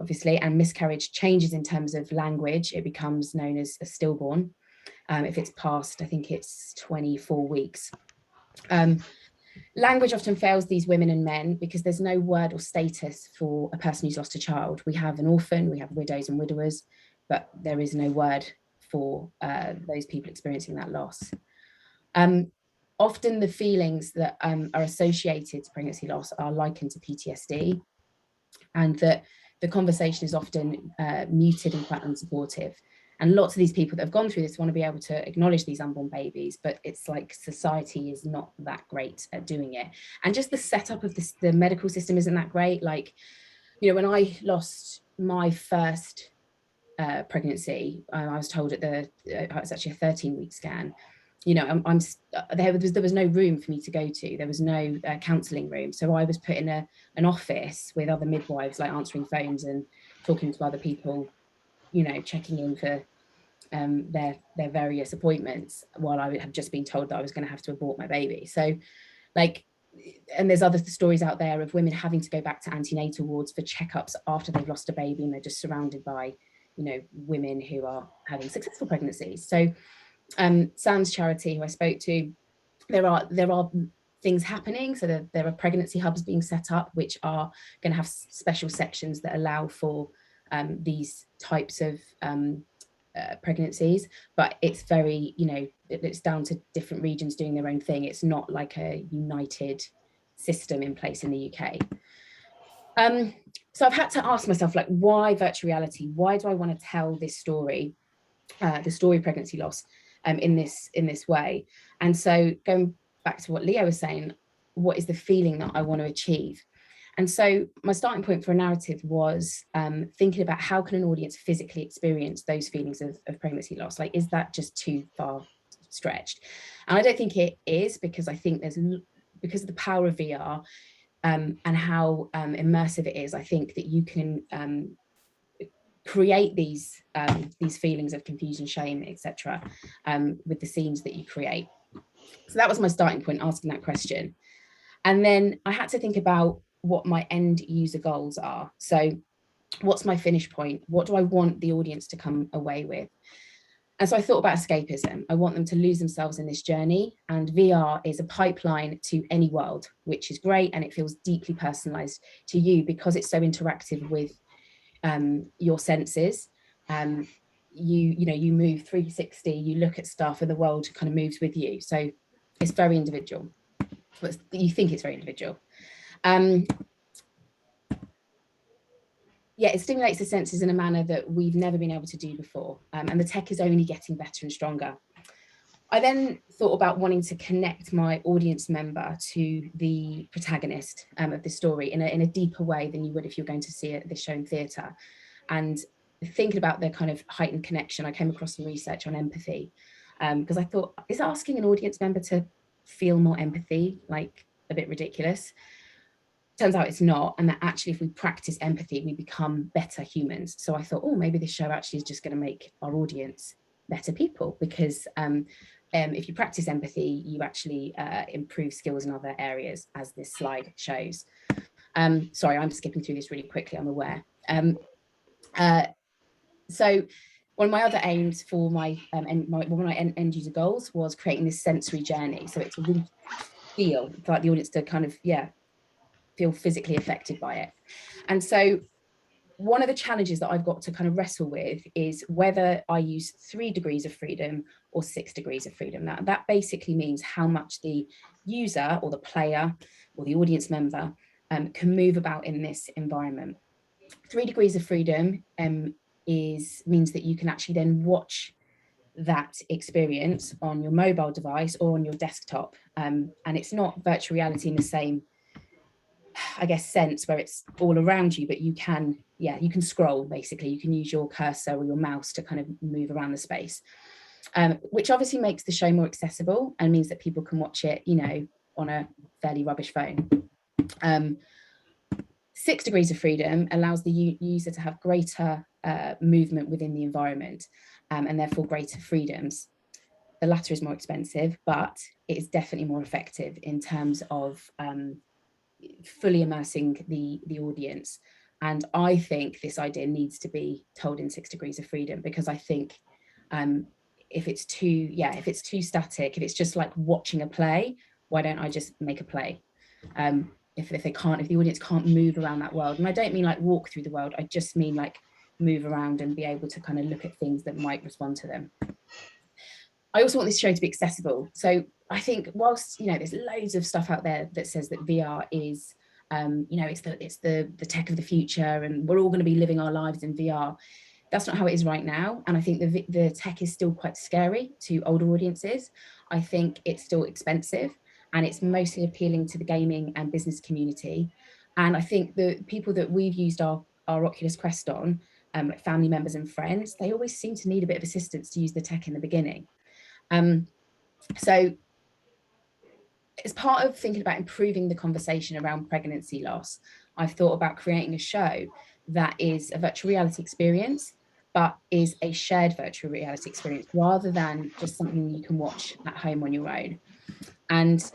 Speaker 5: obviously. And miscarriage changes in terms of language. It becomes known as a stillborn. If it's past, I think it's 24 weeks. Language often fails these women and men because there's no word or status for a person who's lost a child. We have an orphan, we have widows and widowers, but there is no word for those people experiencing that loss. Often the feelings that are associated to pregnancy loss are likened to PTSD, and that the conversation is often muted and quite unsupportive. And lots of these people that have gone through this want to be able to acknowledge these unborn babies, but it's like society is not that great at doing it. And just the setup of the medical system isn't that great. Like, you know, when I lost my first pregnancy, I was told it's actually a 13-week scan. You know, there was no room for me to go to. There was no counselling room. So I was put in an office with other midwives, like answering phones and talking to other people, you know, checking in for their various appointments, while I had just been told that I was going to have to abort my baby. So, like, and there's other stories out there of women having to go back to antenatal wards for checkups after they've lost a baby, and they're just surrounded by, you know, women who are having successful pregnancies. So Sam's charity, who I spoke to, there are things happening. So there are pregnancy hubs being set up, which are going to have special sections that allow for these types of pregnancies, but it's very, you know, it's down to different regions doing their own thing. It's not like a united system in place in the UK. So I've had to ask myself, like, why virtual reality? Why do I want to tell this story, the story of pregnancy loss, in this way? And so going back to what Leo was saying, what is the feeling that I want to achieve? And so my starting point for a narrative was thinking about how can an audience physically experience those feelings of pregnancy loss? Like, is that just too far stretched? And I don't think it is, because I think because of the power of VR and how immersive it is, I think that you can create these feelings of confusion, shame, etc., with the scenes that you create. So that was my starting point, asking that question. And then I had to think about what my end user goals are. So what's my finish point? What do I want the audience to come away with? And so I thought about escapism. I want them to lose themselves in this journey, and VR is a pipeline to any world, which is great, and it feels deeply personalized to you because it's so interactive with your senses. You move 360, you look at stuff, and the world kind of moves with you. So it's very individual. You think it's very individual. It stimulates the senses in a manner that we've never been able to do before, and the tech is only getting better and stronger. I then thought about wanting to connect my audience member to the protagonist of the story in a deeper way than you would if you're going to see this show in theatre. And thinking about the kind of heightened connection, I came across some research on empathy, because I thought, is asking an audience member to feel more empathy like a bit ridiculous? Turns out it's not, and that actually if we practice empathy, we become better humans. So I thought, oh, maybe this show actually is just going to make our audience better people, because if you practice empathy, you actually improve skills in other areas, as this slide shows. Sorry, I'm skipping through this really quickly, I'm aware. So one of my other aims for my one of my end user goals was creating this sensory journey. So it's to really feel like the audience to kind of, feel physically affected by it. And so one of the challenges that I've got to kind of wrestle with is whether I use 3 degrees of freedom or 6 degrees of freedom. Now, that basically means how much the user or the player or the audience member can move about in this environment. 3 degrees of freedom means that you can actually then watch that experience on your mobile device or on your desktop. And it's not virtual reality in the same, I guess, sense where it's all around you, but you can, you can scroll, basically. You can use your cursor or your mouse to kind of move around the space, which obviously makes the show more accessible and means that people can watch it, on a fairly rubbish phone. 6 degrees of freedom allows the user to have greater movement within the environment, and therefore greater freedoms. The latter is more expensive, but it is definitely more effective in terms of fully immersing the audience. And I think this idea needs to be told in 6 degrees of freedom, because I think if it's too static, if it's just like watching a play, why don't I just make a play? If the audience can't move around that world, and I don't mean like walk through the world, I just mean like move around and be able to kind of look at things that might respond to them. I also want this show to be accessible. So I think whilst, there's loads of stuff out there that says that VR is, it's the tech of the future and we're all going to be living our lives in VR. That's not how it is right now. And I think the tech is still quite scary to older audiences. I think it's still expensive and it's mostly appealing to the gaming and business community. And I think the people that we've used our Oculus Quest on, like family members and friends, they always seem to need a bit of assistance to use the tech in the beginning. So as part of thinking about improving the conversation around pregnancy loss, I've thought about creating a show that is a virtual reality experience, but is a shared virtual reality experience rather than just something you can watch at home on your own. And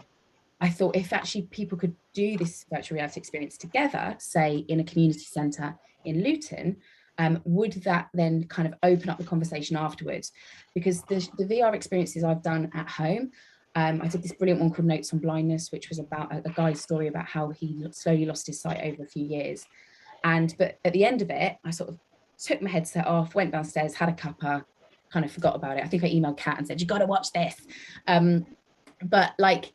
Speaker 5: I thought if actually people could do this virtual reality experience together, say in a community centre in Luton, would that then kind of open up the conversation afterwards? Because the VR experiences I've done at home, I did this brilliant one called Notes on Blindness, which was about a guy's story about how he slowly lost his sight over a few years. But at the end of it, I sort of took my headset off, went downstairs, had a cuppa, kind of forgot about it. I think I emailed Kat and said, you got to watch this. But like,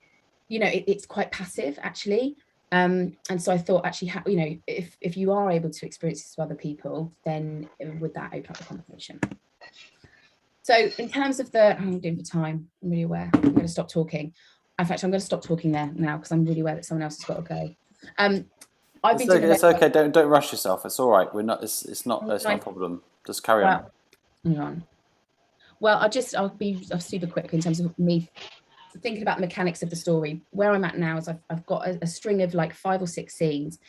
Speaker 5: it's quite passive actually. And so I thought actually, if you are able to experience this with other people, then would that open up the conversation? So in terms of I'm doing for time, I'm really aware. I'm going to stop talking. In fact, I'm going to stop talking there now because I'm really aware that someone else has got to go.
Speaker 1: It's okay. Don't rush yourself. It's all right. We're not. It's not a problem. Just carry on.
Speaker 5: Hang on. Well, I'll be super quick in terms of me thinking about the mechanics of the story. Where I'm at now is I've got a string of like 5 or 6 scenes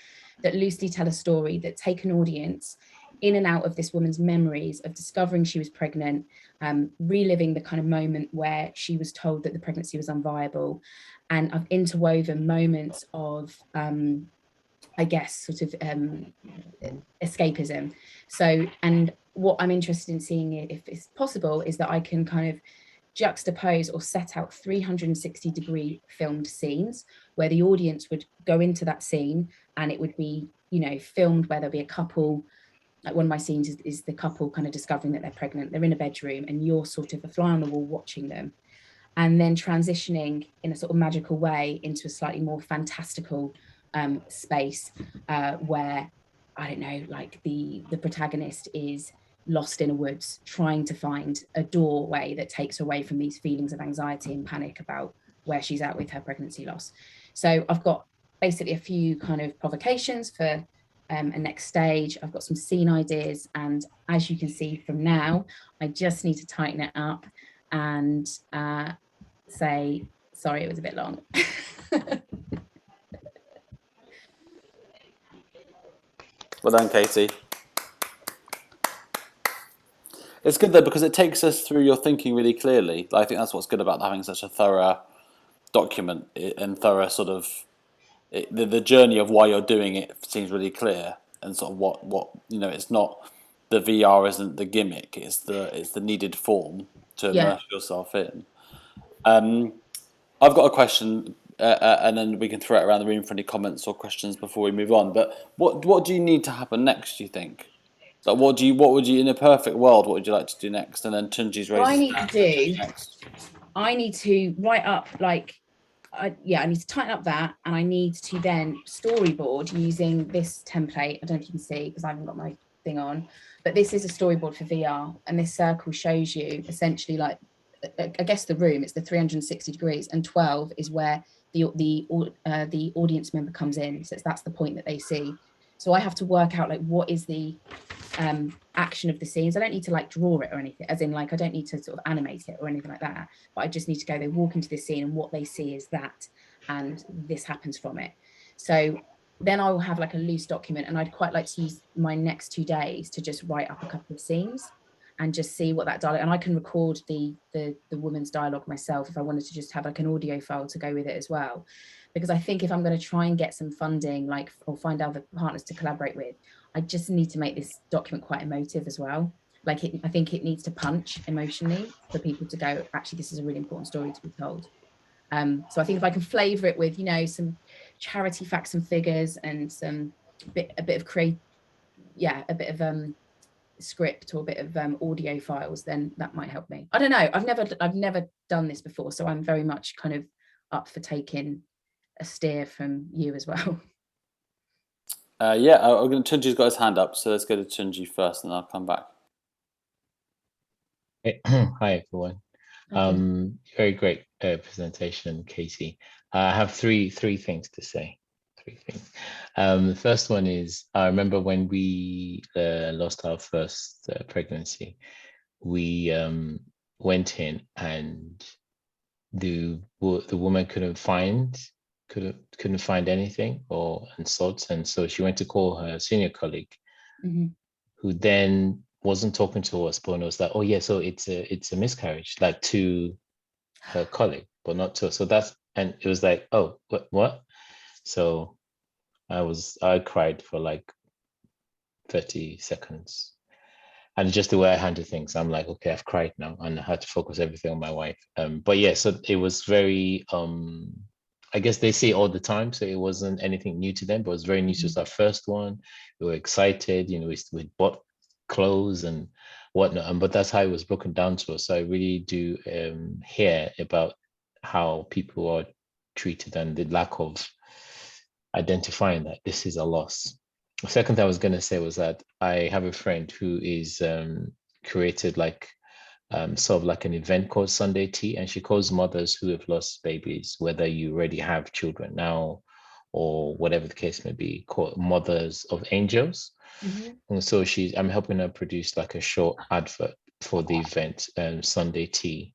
Speaker 5: that loosely tell a story that take an audience in and out of this woman's memories of discovering she was pregnant, reliving the kind of moment where she was told that the pregnancy was unviable. And I've interwoven moments of, I guess, sort of escapism. So, and what I'm interested in seeing, if it's possible, is that I can kind of juxtapose or set out 360-degree filmed scenes where the audience would go into that scene and it would be, filmed where there'll be a couple. Like one of my scenes is the couple kind of discovering that they're pregnant. They're in a bedroom and you're sort of a fly on the wall watching them, and then transitioning in a sort of magical way into a slightly more fantastical space where, I don't know, like the protagonist is lost in a woods trying to find a doorway that takes away from these feelings of anxiety and panic about where she's at with her pregnancy loss. So I've got basically a few kind of provocations for a next stage. I've got some scene ideas, and as you can see from now, I just need to tighten it up and say, sorry, it was a bit long.
Speaker 1: Well done, Katie. It's good though because it takes us through your thinking really clearly. I think that's what's good about having such a thorough document and thorough sort of the journey of why you're doing it seems really clear, and sort of what it's not the VR isn't the gimmick, it's the needed form to immerse yourself in. I've got a question, and then we can throw it around the room for any comments or questions before we move on. But what do you need to happen next, do you think? Like what would you in a perfect world, what would you like to do next? And then Tunji's raised
Speaker 5: I need to do
Speaker 1: next.
Speaker 5: I need to write up I need to tighten up that, and I need to then storyboard using this template. I don't know if you can see because I haven't got my thing on, but this is a storyboard for VR, and this circle shows you essentially like, I guess the room, it's the 360 degrees, and 12 is where the audience member comes in. So that's the point that they see. So I have to work out like what is the action of the scenes. I don't need to like draw it or anything, as in like I don't need to sort of animate it or anything like that, but I just need to go, they walk into this scene and what they see is that, and this happens from it. So then I will have like a loose document, and I'd quite like to use my next 2 days to just write up a couple of scenes and just see what that dialogue, and I can record the woman's dialogue myself if I wanted to just have like an audio file to go with it as well. Because I think if I'm going to try and get some funding, like, or find other partners to collaborate with, I just need to make this document quite emotive as well. Like I think it needs to punch emotionally for people to go, actually, this is a really important story to be told. So I think if I can flavour it with, some charity facts and figures and a bit of script or a bit of audio files, then that might help me. I don't know. I've never done this before, so I'm very much kind of up for taking a steer from you as well.
Speaker 1: Tunji's got his hand up, so let's go to Tunji first, and I'll come back.
Speaker 10: Hi everyone. Very great presentation, Casey. I have three things to say. 3 things. The first one is, I remember when we lost our first pregnancy, we went in and the woman couldn't find anything and sorts, and so she went to call her senior colleague, who then wasn't talking to us, but was like, oh yeah, so it's a miscarriage, like to her colleague, but not to us. So that's, and it was like, oh, what? So I cried for like 30 seconds. And just the way I handle things, I'm like, okay, I've cried now, and I had to focus everything on my wife. But yeah, so it was very, I guess they say all the time, so it wasn't anything new to them, but it was very new to us. Our first one, we were excited, we bought clothes and whatnot, but that's how it was broken down to us. So I really do hear about how people are treated and the lack of identifying that this is a loss. The second thing I was going to say was that I have a friend who is created like sort of like an event called Sunday Tea, and she calls mothers who have lost babies, whether you already have children now or whatever the case may be, called Mothers of Angels. And so I'm helping her produce like a short advert for the event, Sunday Tea.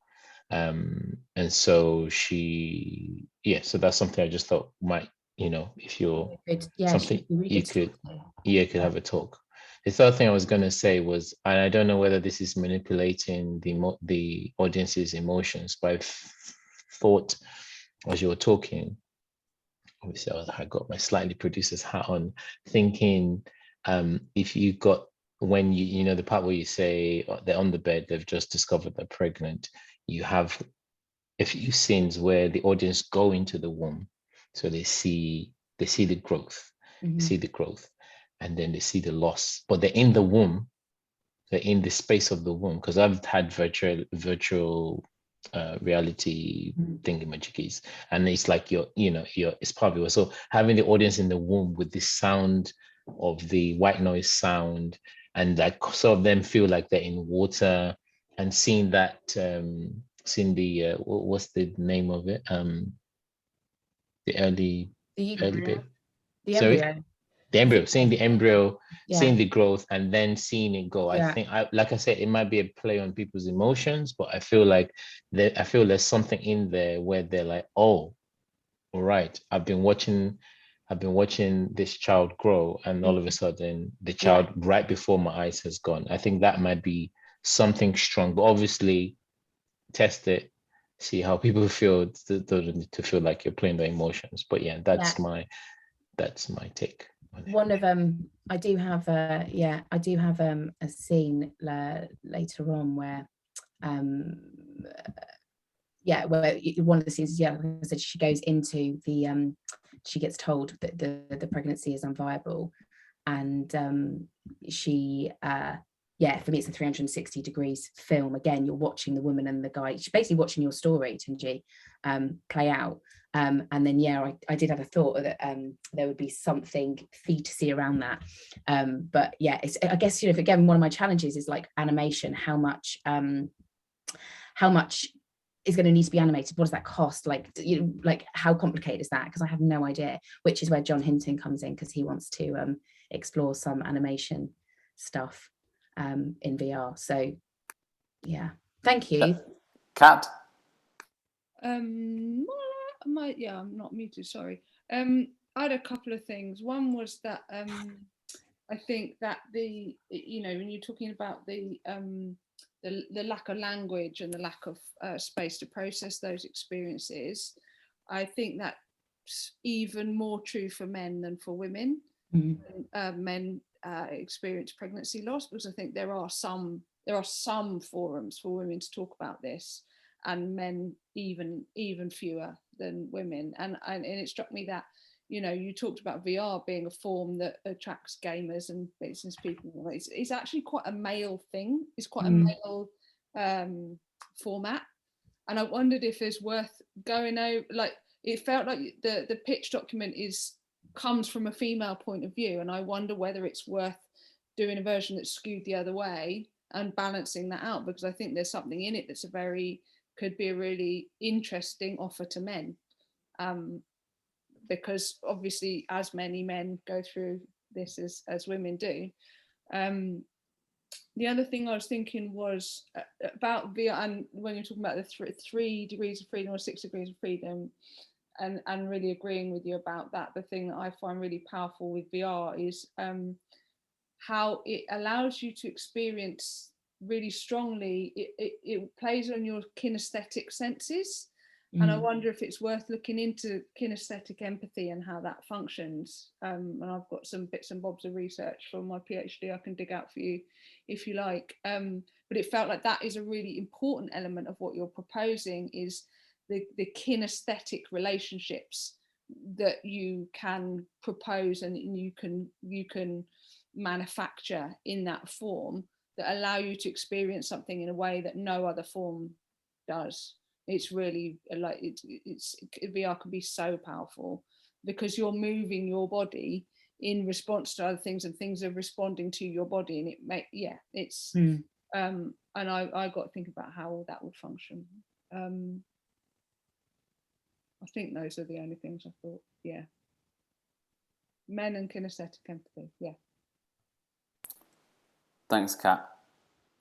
Speaker 10: And so so that's something I just thought might, if you're something you could have a talk. The third thing I was going to say was, and I don't know whether this is manipulating the audience's emotions, but I thought as you were talking, obviously I got my slightly producer's hat on, thinking if you got, when you the part where you say they're on the bed, they've just discovered they're pregnant, you have a few scenes where the audience go into the womb, so they see the growth, and then they see the loss, but they're in the womb, they're in the space of the womb, because I've had virtual reality thingamajiggies, and it's like you're it's part of it. So having the audience in the womb with the sound of the white noise sound, and like sort of them feel like they're in water, and seeing that seeing the what's the name of it, the early bit, the embryo, seeing the embryo, seeing the growth, and then seeing it go. I think, like I said, it might be a play on people's emotions, but I feel like there's something in there where they're like, oh, all right, I've been watching this child grow, and all of a sudden the child right before my eyes has gone. I think that might be something strong, but obviously test it, see how people feel. To feel like you're playing the emotions. But yeah, that's my take on it.
Speaker 5: One of I do have a scene later on where where one of the scenes, like I said, she goes into the she gets told that the pregnancy is unviable, and she for me it's a 360 degrees film. Again, you're watching the woman and the guy, she's basically watching your story, Tunji, play out. And then I did have a thought that there would be something for you to see around that, but yeah, it's, I guess, you know, again, one of my challenges is like animation. How much is going to need to be animated? What does that cost? Like, you know, like how complicated is that? Because I have no idea, which is where John Hinton comes in, because he wants to explore some animation stuff in VR. So yeah, thank you.
Speaker 1: Kat?
Speaker 4: I'm not muted, sorry. I had a couple of things. One was that I think that when you're talking about the lack of language and the lack of space to process those experiences, I think that's even more true for men than for women. Men experience pregnancy loss, because I think there are some forums for women to talk about this, and men even fewer than women. And it struck me that, you know, you talked about VR being a form that attracts gamers and business people. It's actually quite a male thing. It's quite a male format. And I wondered if it's worth going over, like, it felt like the pitch document comes from a female point of view. And I wonder whether it's worth doing a version that's skewed the other way and balancing that out, because I think there's something in it that's could be a really interesting offer to men. Because obviously, as many men go through this as women do. The other thing I was thinking was about VR, and when you're talking about the 3 degrees of freedom or 6 degrees of freedom, and really agreeing with you about that, the thing that I find really powerful with VR is how it allows you to experience really strongly. It plays on your kinesthetic senses. And I wonder if it's worth looking into kinesthetic empathy and how that functions. And I've got some bits and bobs of research from my PhD I can dig out for you if you like. But it felt like that is a really important element of what you're proposing, is the kinesthetic relationships that you can propose and you can manufacture in that form, that allow you to experience something in a way that no other form does. It's really like it's VR can be so powerful because you're moving your body in response to other things, and things are responding to your body, and and I got to think about how all that would function. I think those are the only things I thought. Yeah, men and kinesthetic empathy. Yeah.
Speaker 1: Thanks, Kat.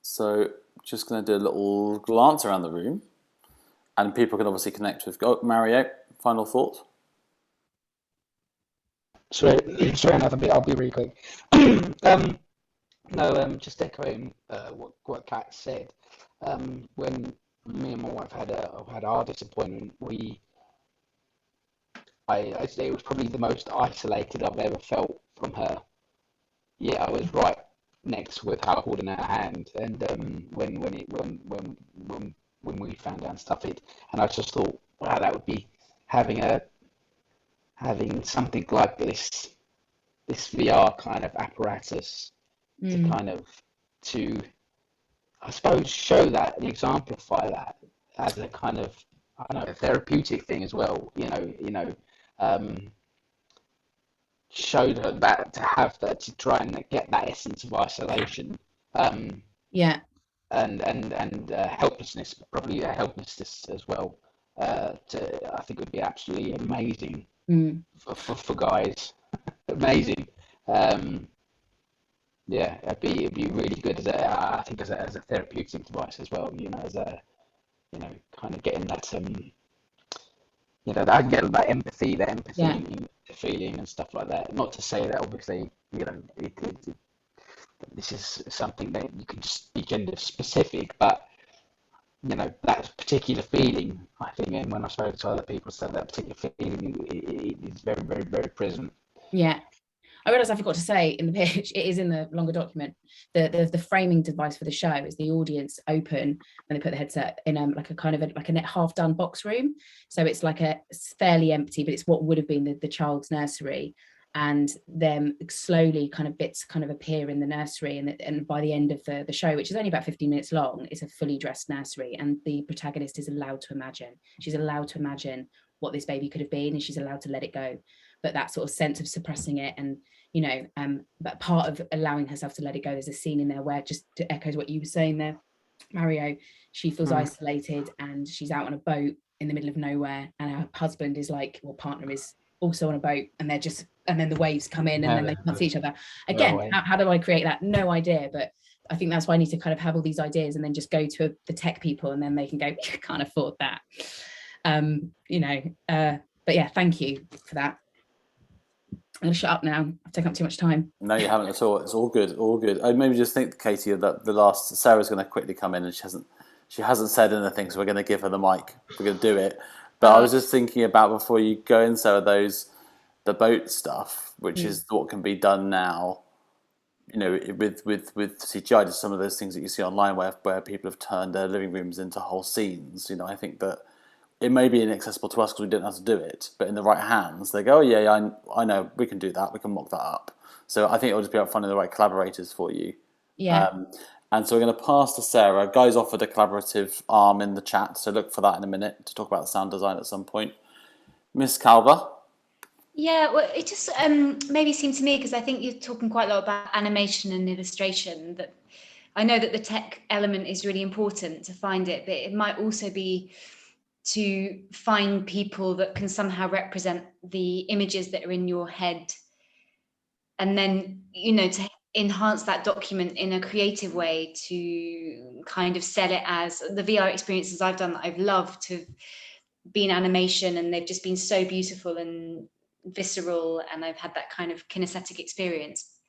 Speaker 1: So just going to do a little glance around the room. And people can obviously connect with. Oh, Mario, final thoughts?
Speaker 6: Sorry, another bit. I'll be really quick. Just echoing what Kat said. When me and my wife had our disappointment, it was probably the most isolated I've ever felt from her. Yeah, I was right next with her holding her hand, and when we found out stuff, and I just thought, wow, that would be having something like this VR kind of apparatus to I suppose show that and exemplify that as a kind of, I don't know, a therapeutic thing as well. Show that to have that, to try and get that essence of isolation. And helplessness, probably helplessness as well. I think would be absolutely amazing for guys. Amazing. It'd be really good I think as a therapeutic device as well. Kind of getting that I get that empathy, feeling and stuff like that. Not to say that obviously this is something that you could just be gender specific, but you know, that particular feeling, I think, and when I spoke to other people, said that particular feeling it is very, very, very present.
Speaker 5: Yeah. I realised I forgot to say in the pitch, it is in the longer document, the framing device for the show is the audience open and they put the headset in like a kind of like a half done box room. So it's like it's fairly empty, but it's what would have been the child's nursery. And then slowly kind of bits kind of appear in the nursery. And by the end of the show, which is only about 15 minutes long, it's a fully dressed nursery. And the protagonist is allowed to imagine. She's allowed to imagine what this baby could have been, and she's allowed to let it go. But that sort of sense of suppressing it and, you know, but part of allowing herself to let it go, there's a scene in there where, just to echo what you were saying there, Mario, she feels isolated and she's out on a boat in the middle of nowhere, and her husband is like, well, partner is also on a boat, and they're just, and then the waves come in and then they can't see each other. Again, how do I create that? No idea, but I think that's why I need to kind of have all these ideas and then just go to the tech people and then they can go, can't afford that. You know, but yeah, thank you for that. I'm going to shut up now. I've taken up too much time.
Speaker 1: No, you haven't at all. It's all good, all good. I maybe just think, Katie, that the last, Sarah's going to quickly come in and she hasn't said anything, so we're going to give her the mic. We're going to do it. But I was just thinking about, before you go in, Sarah, the boat stuff, which is what can be done now, you know, with CGI, just some of those things that you see online where people have turned their living rooms into whole scenes. You know, I think that it may be inaccessible to us because we don't know how to do it, but in the right hands, they go, oh yeah, I know, we can do that, we can mock that up. So I think it'll just be about finding the right collaborators for you.
Speaker 5: Yeah.
Speaker 1: And so we're going to pass to Sarah. Guys offered a collaborative arm in the chat, so look for that in a minute to talk about the sound design at some point. Miss Calver.
Speaker 11: Yeah, well, it just maybe seemed to me, because I think you're talking quite a lot about animation and illustration, that I know that the tech element is really important to find it, but it might also be to find people that can somehow represent the images that are in your head, and then, you know, to enhance that document in a creative way, to kind of sell it as the VR experiences I've done that I've loved have been animation, and they've just been so beautiful and visceral, and I've had that kind of kinesthetic experience.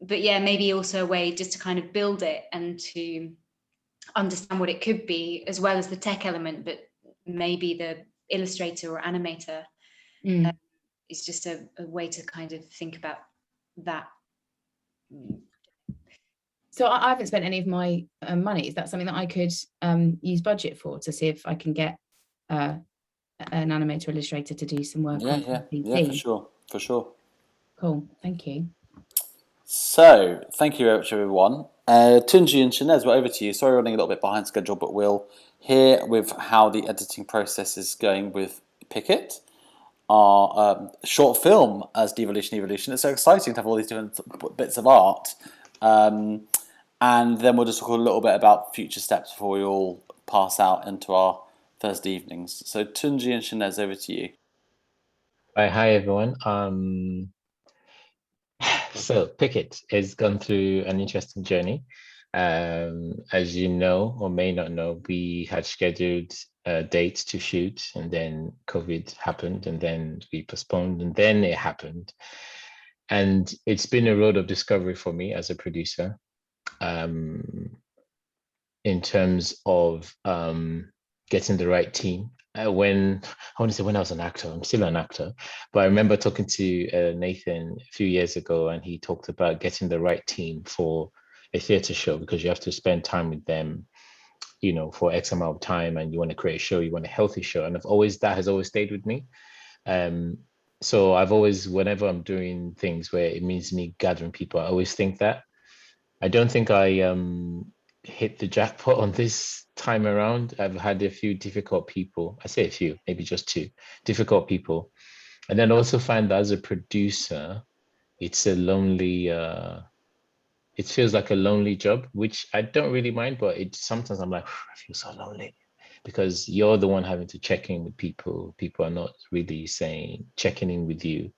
Speaker 11: But yeah, maybe also a way just to kind of build it and to understand what it could be, as well as the tech element, but maybe the illustrator or animator is just a way to kind of think about that.
Speaker 5: So I haven't spent any of my money. Is that something that I could use budget for, to see if I can get an animator illustrator to do some work?
Speaker 1: Yeah, for sure.
Speaker 5: Cool, thank you.
Speaker 1: So thank you very much, everyone. Tunji and Shanez, we're over to you. Sorry, we're running a little bit behind schedule, but we'll hear with how the editing process is going with Pickett, our short film as Devolution. It's so exciting to have all these different bits of art. And then we'll just talk a little bit about future steps before we all pass out into our Thursday evenings. So Tunji and Shanez, over to you.
Speaker 10: Hi everyone. So Pickett has gone through an interesting journey. As you know, or may not know, we had scheduled dates to shoot, and then COVID happened, and then we postponed, and then it happened. And it's been a road of discovery for me as a producer, in terms of getting the right team. When I was an actor, I'm still an actor, but I remember talking to Nathan a few years ago, and he talked about getting the right team for a theatre show, because you have to spend time with them, you know, for X amount of time, and you want to create a show, you want a healthy show, and that has always stayed with me. So I've always, whenever I'm doing things where it means me gathering people, I always think that. I don't think I hit the jackpot on this time around. I've had a few difficult people. I say a few, maybe just two difficult people. And then also find that as a producer, it's a lonely, it feels like a lonely job, which I don't really mind, but sometimes I'm like, I feel so lonely, because you're the one having to check in with people. People are not really checking in with you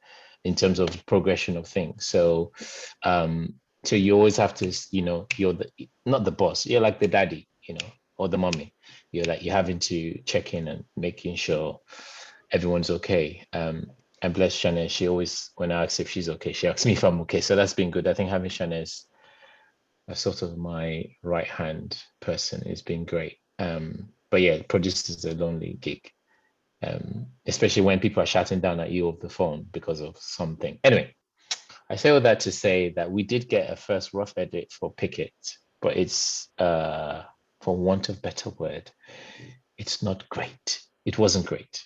Speaker 10: in terms of progression of things. So, so you always have to, you know, you're not the boss, you're like the daddy, you know, or the mommy. You're having to check in and making sure everyone's okay. And bless Shanez, she always, when I ask if she's okay, she asks me if I'm okay. So that's been good. I think having Shanez sort of my right hand person. It's been great. But yeah, producers is a lonely gig, especially when people are shouting down at you over the phone because of something. Anyway, I say all that to say that we did get a first rough edit for Picket, but it's, for want of better word, it's not great. It wasn't great.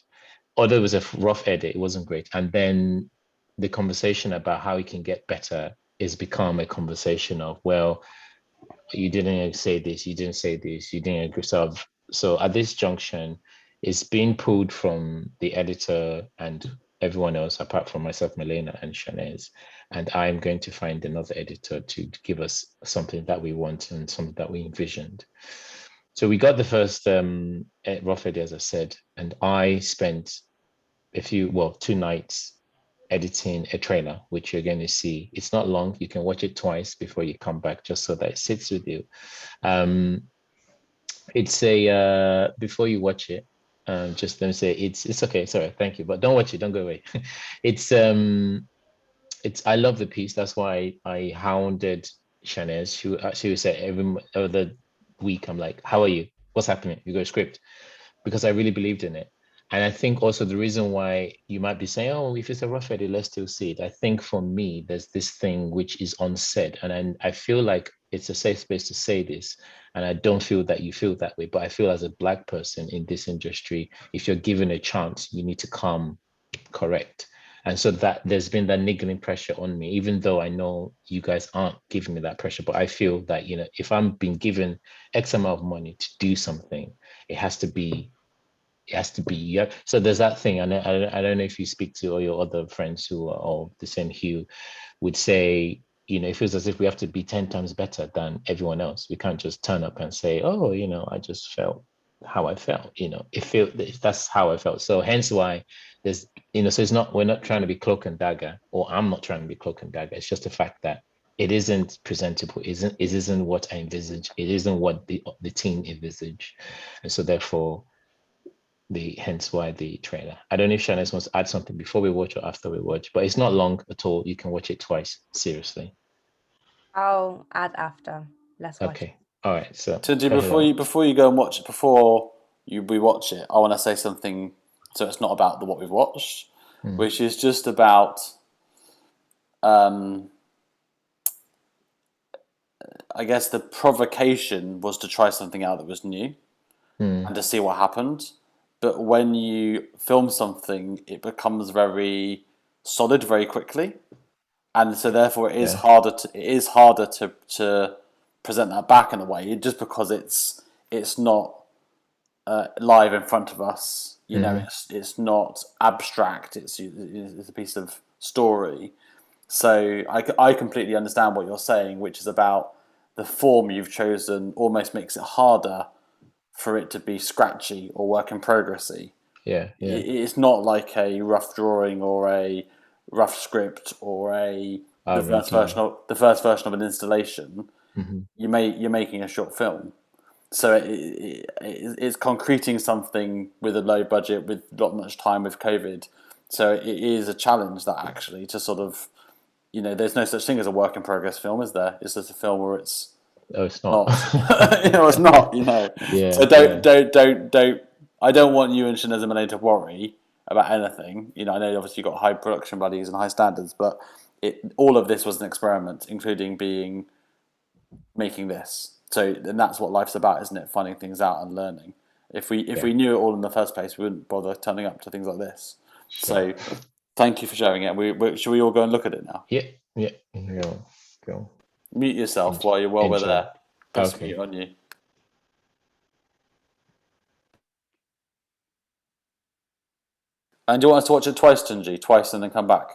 Speaker 10: Although it was a rough edit, it wasn't great. And then the conversation about how it can get better is become a conversation of, well, you didn't say this, you didn't say this, you didn't agree. So at this junction, it's being pulled from the editor and everyone else, apart from myself, Melaina and Shanez. And I'm going to find another editor to give us something that we want and something that we envisioned. So we got the first rough edit, as I said, and I spent 2 nights editing a trailer, which you're going to see. It's not long. You can watch it twice before you come back, just so that it sits with you. It's a before you watch it, just let me say it's okay. Sorry, thank you, but don't watch it. Don't go away. it's I love the piece. That's why I hounded Shanez. She would say every other week, I'm like, how are you? What's happening? You got a script? Because I really believed in it. And I think also the reason why you might be saying, oh, if it's a rough edit, let's still see it. I think for me, there's this thing which is unsaid. And I feel like it's a safe space to say this. And I don't feel that you feel that way. But I feel as a Black person in this industry, if you're given a chance, you need to come correct. And so that there's been that niggling pressure on me, even though I know you guys aren't giving me that pressure. But I feel that, if I'm being given X amount of money to do something, it has to be, yeah. So there's that thing. And I don't know if you speak to all your other friends who are of the same hue, would say, it feels as if we have to be 10 times better than everyone else. We can't just turn up and say, oh, I just felt how I felt, that's how I felt. So hence why there's, so we're not trying to be cloak and dagger, or I'm not trying to be cloak and dagger. It's just the fact that it isn't presentable. It isn't what I envisage. It isn't what the team envisage. And so therefore, hence why the trailer. I don't know if Shanez wants to add something before we watch or after we watch, but it's not long at all. You can watch it twice, seriously.
Speaker 12: I'll add after. Let's watch.
Speaker 10: Okay. All right. So
Speaker 1: Tunji, before you go and watch it, we watch it, I want to say something. So it's not about what we've watched, which is just about, I guess the provocation was to try something out that was new and to see what happened. But when you film something, it becomes very solid very quickly, and so therefore it is harder to present that back in a way, just because it's not live in front of us. It's not abstract. It's a piece of story. So I completely understand what you're saying, which is about the form you've chosen almost makes it harder for it to be scratchy or work in progressy.
Speaker 10: Yeah.
Speaker 1: It's not like a rough drawing or a rough script or the first version of an installation. You're making a short film, so it's concreting something with a low budget, with not much time, with COVID. So it is a challenge that actually to sort of, there's no such thing as a work in progress film, is there? It's just a film where it's.
Speaker 10: Oh, it's not.
Speaker 1: It's not.
Speaker 10: Yeah.
Speaker 1: So don't. I don't want you and Shanez and Melaina to worry about anything. I know obviously you've got high production values and high standards, but all of this was an experiment, including making this. So, and that's what life's about, isn't it? Finding things out and learning. If we knew it all in the first place, we wouldn't bother turning up to things like this.
Speaker 10: Sure.
Speaker 1: So, thank you for sharing it. Should we all go and look at it now?
Speaker 10: Yeah. Go.
Speaker 1: Mute yourself while we're there. Press mute on you. And do you want us to watch it twice, Tunji? Twice and then come back?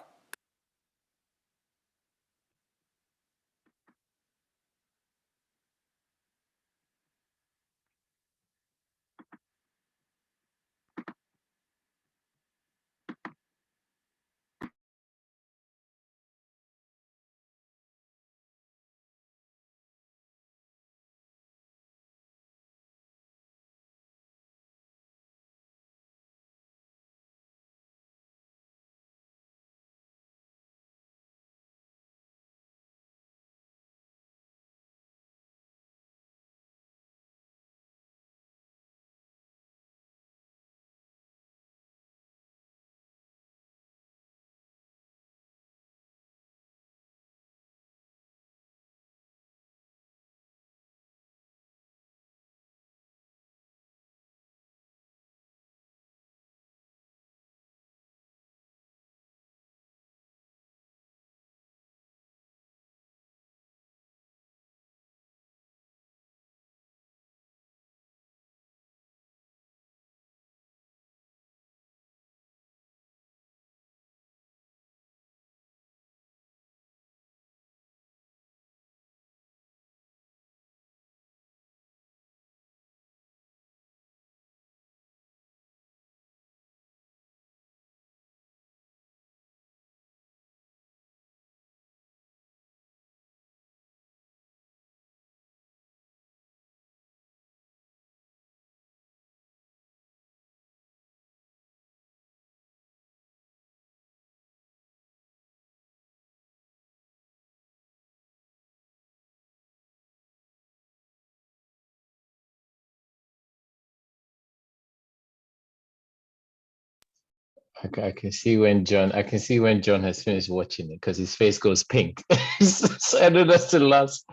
Speaker 10: I can see when John has finished watching it because his face goes pink. So I know that's the last.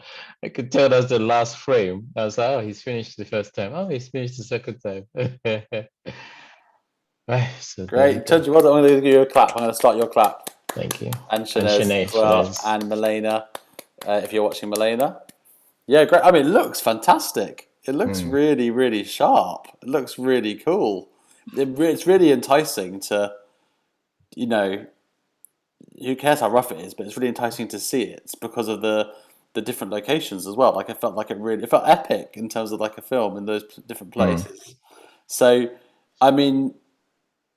Speaker 10: I could tell that's the last frame. I was like, oh, he's finished the first time. Oh, he's finished the second time. Right, so there you
Speaker 1: Great.
Speaker 10: go.
Speaker 1: Tunji, well done. I'm going to give you a clap. I'm going to start your clap.
Speaker 10: Thank you.
Speaker 1: And Shanez as well.
Speaker 10: Shanez.
Speaker 1: And Melaina, if you're watching Melaina. Yeah, great. I mean, it looks fantastic. It looks really, really sharp. It looks really cool. It's really enticing to, you know, who cares how rough it is, but it's really enticing to see it. It's because of the different locations as well. Like, it felt epic in terms of like a film in those different places. So, I mean,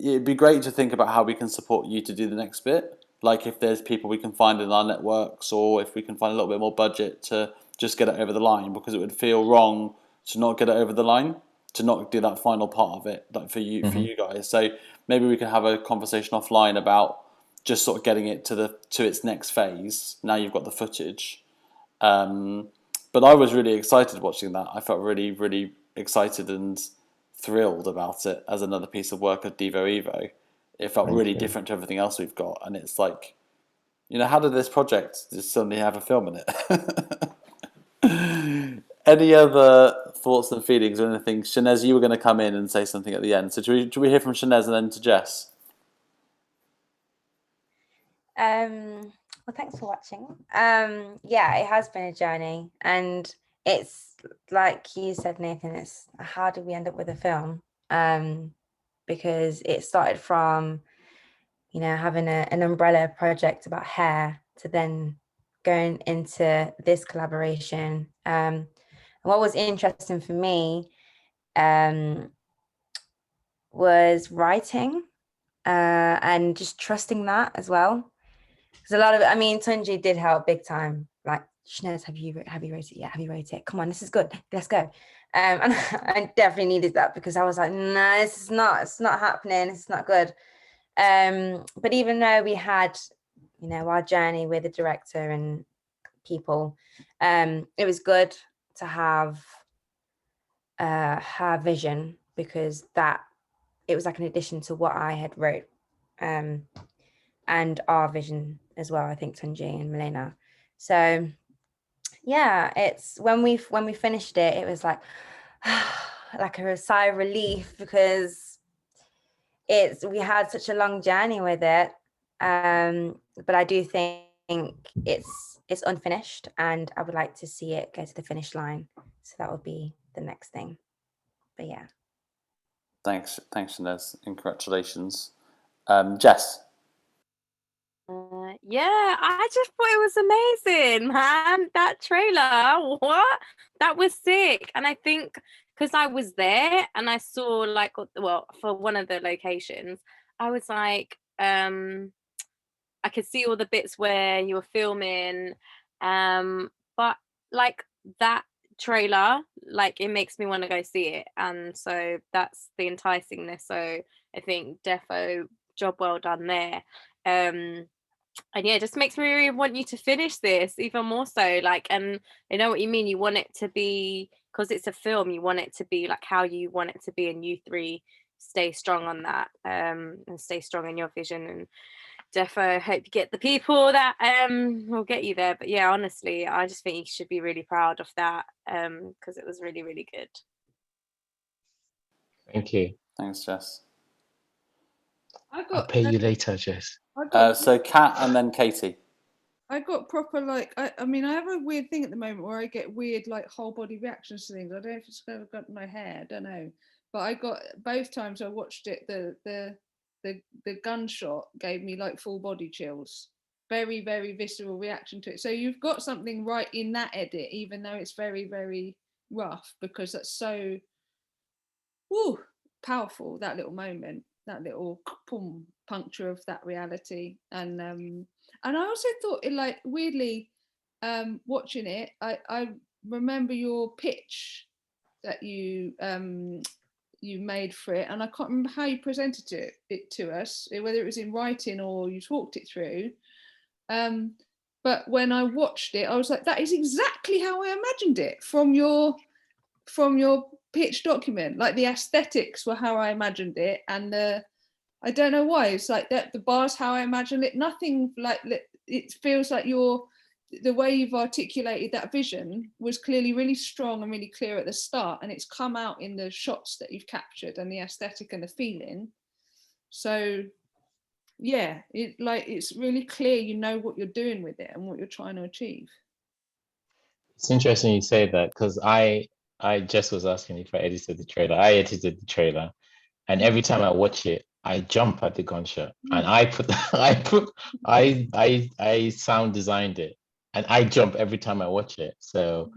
Speaker 1: it'd be great to think about how we can support you to do the next bit. Like, if there's people we can find in our networks, or if we can find a little bit more budget to just get it over the line, because it would feel wrong to not get it over the line, to not do that final part of it, like for you guys. So maybe we can have a conversation offline about just sort of getting it to its next phase. Now you've got the footage. But I was really excited watching that. I felt really, really excited and thrilled about it as another piece of work of Devo Evo. It felt really different to everything else we've got, and it's like, you know, how did this project just suddenly have a film in it? Any other thoughts and feelings or anything? Shanez, you were going to come in and say something at the end, so do we hear from Shanez and then to Jess?
Speaker 12: Well, thanks for watching. Yeah, it has been a journey, and it's like you said, Nathan, it's how did we end up with a film? Because it started from, you know, having an umbrella project about hair to then going into this collaboration. And what was interesting for me was writing and just trusting that as well. Because a lot of it, I mean, Tunji did help big time. Like, Shanez, have you wrote it? Yeah, have you wrote it? Come on, this is good. Let's go. And I definitely needed that, because I was like, no, it's not happening. It's not good. But even though we had, you know, our journey with the director and people, it was good to have her vision, because that it was like an addition to what I had wrote, and our vision as well. I think Tunji and Melaina. So yeah, it's when we finished it, it was like like a sigh of relief, because we had such a long journey with it. But I do think it's unfinished, and I would like to see it go to the finish line. So that would be the next thing. But yeah.
Speaker 1: Thanks, Shanez, and congratulations. Jess.
Speaker 13: Yeah, I just thought it was amazing, man. That trailer, what? That was sick. And I think because I was there and I saw, like, well, for one of the locations, I was like, I could see all the bits where you were filming, but like that trailer, like, it makes me want to go see it, and so that's the enticingness. So I think defo job well done there. And yeah, it just makes me really want you to finish this even more so, like, and I know what you mean, you want it to be, because it's a film, you want it to be like how you want it to be, and you three stay strong on that, and stay strong in your vision. And defo hope you get the people that will get you there. But yeah, honestly, I just think you should be really proud of that, because it was really, really good.
Speaker 10: Thank you.
Speaker 1: Thanks, Jess.
Speaker 10: I'll pay you later, Jess.
Speaker 1: So Kat and then Katie.
Speaker 4: I got proper, like, I mean, I have a weird thing at the moment where I get weird, like, whole body reactions to things. I don't know if it's ever got in my hair, I don't know. But I got, both times I watched it, the gunshot gave me like full body chills. Very, very visceral reaction to it. So you've got something right in that edit, even though it's very, very rough, because that's so powerful, that little moment, that little boom, puncture of that reality. And I also thought it, like, weirdly, watching it, I remember your pitch that you made for it, and I can't remember how you presented it to us, whether it was in writing or you talked it through. But when I watched it, I was like, that is exactly how I imagined it from your pitch document. Like, the aesthetics were how I imagined it, and I don't know why. It's like that. The bar's how I imagine it. Nothing like it feels like the way you've articulated that vision was clearly really strong and really clear at the start, and it's come out in the shots that you've captured and the aesthetic and the feeling. So yeah, it's really clear, you know what you're doing with it and what you're trying to achieve.
Speaker 10: It's interesting you say that, because I just was asking if I edited the trailer. I edited the trailer, and every time I watch it, I jump at the gunshot, and I sound designed it, and I jump every time I watch it. So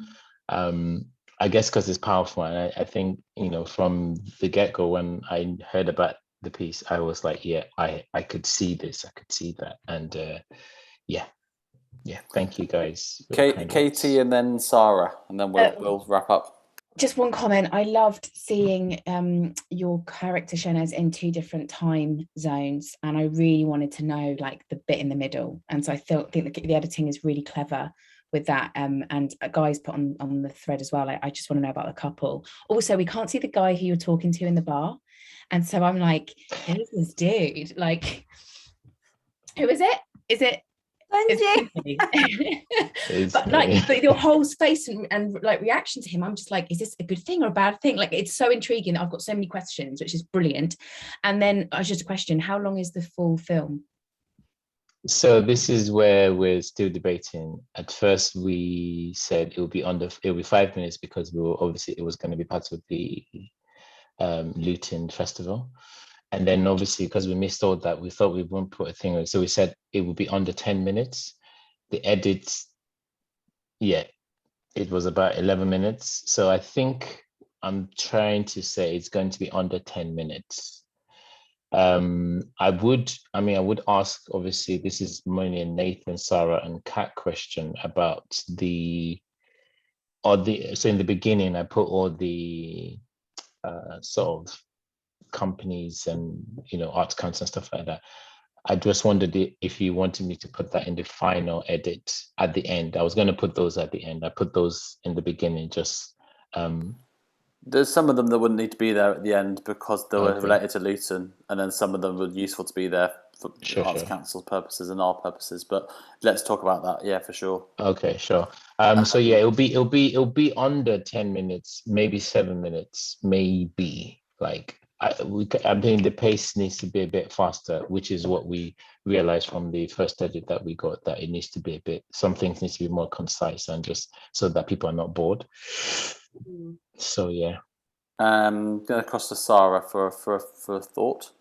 Speaker 10: I guess because it's powerful, and I think, you know, from the get-go when I heard about the piece, I was like, yeah, I could see this, I could see that, and yeah, thank you guys.
Speaker 1: Katie and then Sarah, and then we'll wrap up.
Speaker 5: Just one comment. I loved seeing your character Shanez in 2 different time zones, and I really wanted to know like the bit in the middle. And so I think the editing is really clever with that. And guys put on the thread as well. I just want to know about the couple. Also, we can't see the guy who you're talking to in the bar, and so I'm like, who's this dude? Like, who is it? Is it? But like your whole face and like reaction to him, I'm just like, is this a good thing or a bad thing? Like, it's so intriguing. I've got so many questions, which is brilliant. And then I was just a question, how long is the full film?
Speaker 10: So this is where we're still debating. At first we said it'll be 5 minutes, because we were obviously, it was going to be part of the Luton festival. And then obviously, because we missed all that, we thought we wouldn't put a thing on. So we said it would be under 10 minutes. The edits, yeah, it was about 11 minutes. So I think I'm trying to say it's going to be under 10 minutes. I would ask, obviously, this is mainly a Nathan, Sarah, and Kat question about so in the beginning, I put all the sort of companies and, you know, arts counts and stuff like that. I just wondered if you wanted me to put that in the final edit at the end. I was going to put those at the end. I put those in the beginning, just
Speaker 1: there's some of them that wouldn't need to be there at the end because they were related to Luton, and then some of them were useful to be there for Arts Council's purposes and our purposes. But let's talk about that, yeah, for sure.
Speaker 10: Okay, sure. So yeah, it'll be under 10 minutes, maybe 7 minutes, maybe. Like I think the pace needs to be a bit faster, which is what we realized from the first edit that we got, that it needs to be some things need to be more concise and just so that people are not bored. So yeah.
Speaker 1: Going across to Sarah for a thought.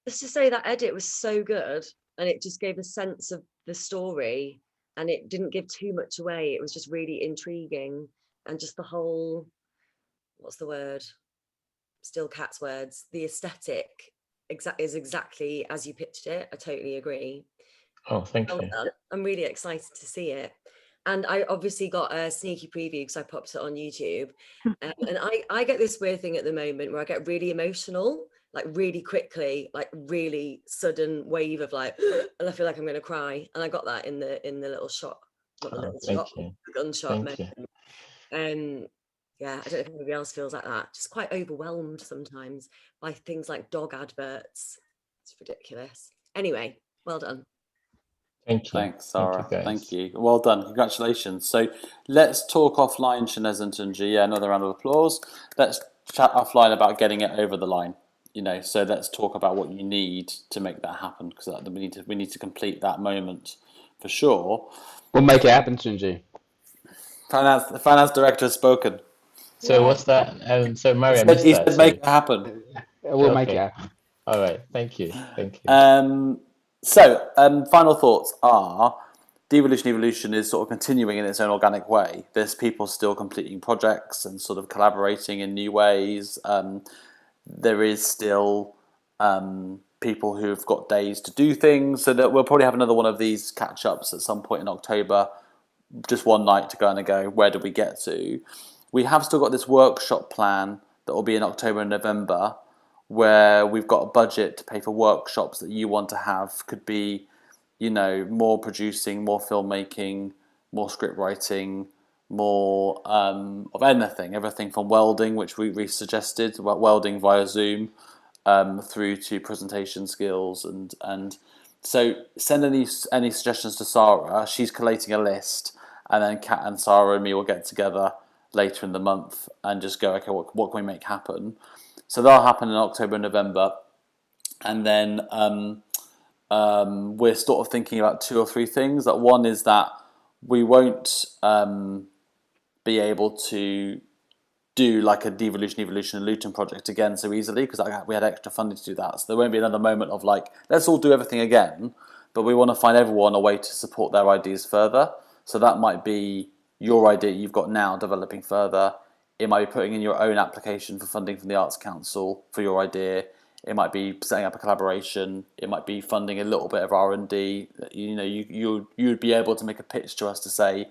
Speaker 2: Just to say that edit was so good, and it just gave a sense of the story, and it didn't give too much away. It was just really intriguing, and just the whole, what's the word? Still Kat's words. The aesthetic is exactly as you pitched it. I totally agree.
Speaker 10: Oh, thank you.
Speaker 2: I'm really excited to see it. And I obviously got a sneaky preview because I popped it on YouTube. And I get this weird thing at the moment where I get really emotional, like really quickly, like really sudden wave of like, and I feel like I'm going to cry. And I got that in the little shot, not the little shot, the gunshot moment. Yeah, I don't know if anybody else feels like that. Just quite overwhelmed sometimes by things like dog adverts. It's ridiculous. Anyway, well done.
Speaker 10: Thank you.
Speaker 1: Thanks, Sarah. Thank you. Well done. Congratulations. So let's talk offline, Shanez and Tunji. Yeah, another round of applause. Let's chat offline about getting it over the line. You know, so let's talk about what you need to make that happen, because we need to complete that moment for sure.
Speaker 6: We'll make it happen, Tunji.
Speaker 1: The finance director has spoken.
Speaker 10: So what's that? So Mario,
Speaker 1: he said make it happen.
Speaker 6: We'll make it happen.
Speaker 10: All right. Thank you. Thank you.
Speaker 1: So, final thoughts are Devolution is sort of continuing in its own organic way. There's people still completing projects and sort of collaborating in new ways. There is still people who've got days to do things. So that we'll probably have another one of these catch-ups at some point in October. Just one night to go, where do we get to? We have still got this workshop plan that will be in October and November, where we've got a budget to pay for workshops that you want to have. Could be, you know, more producing, more filmmaking, more script writing, more of everything from welding, which we suggested, welding via Zoom, through to presentation skills, and so send any suggestions to Sarah. She's collating a list, and then Kat and Sarah and me will get together later in the month and just go, okay, what can we make happen? So that'll happen in October and November, and then we're sort of thinking about 2 or 3 things. That one is that we won't be able to do like a Devolution, Evolution and Luton project again so easily, because we had extra funding to do that. So there won't be another moment of like, let's all do everything again, but we want to find everyone a way to support their ideas further. So that might be your idea you've got now developing further. It might be putting in your own application for funding from the Arts Council for your idea. It might be setting up a collaboration. It might be funding a little bit of R&D. You know, you'd be able to make a pitch to us to say,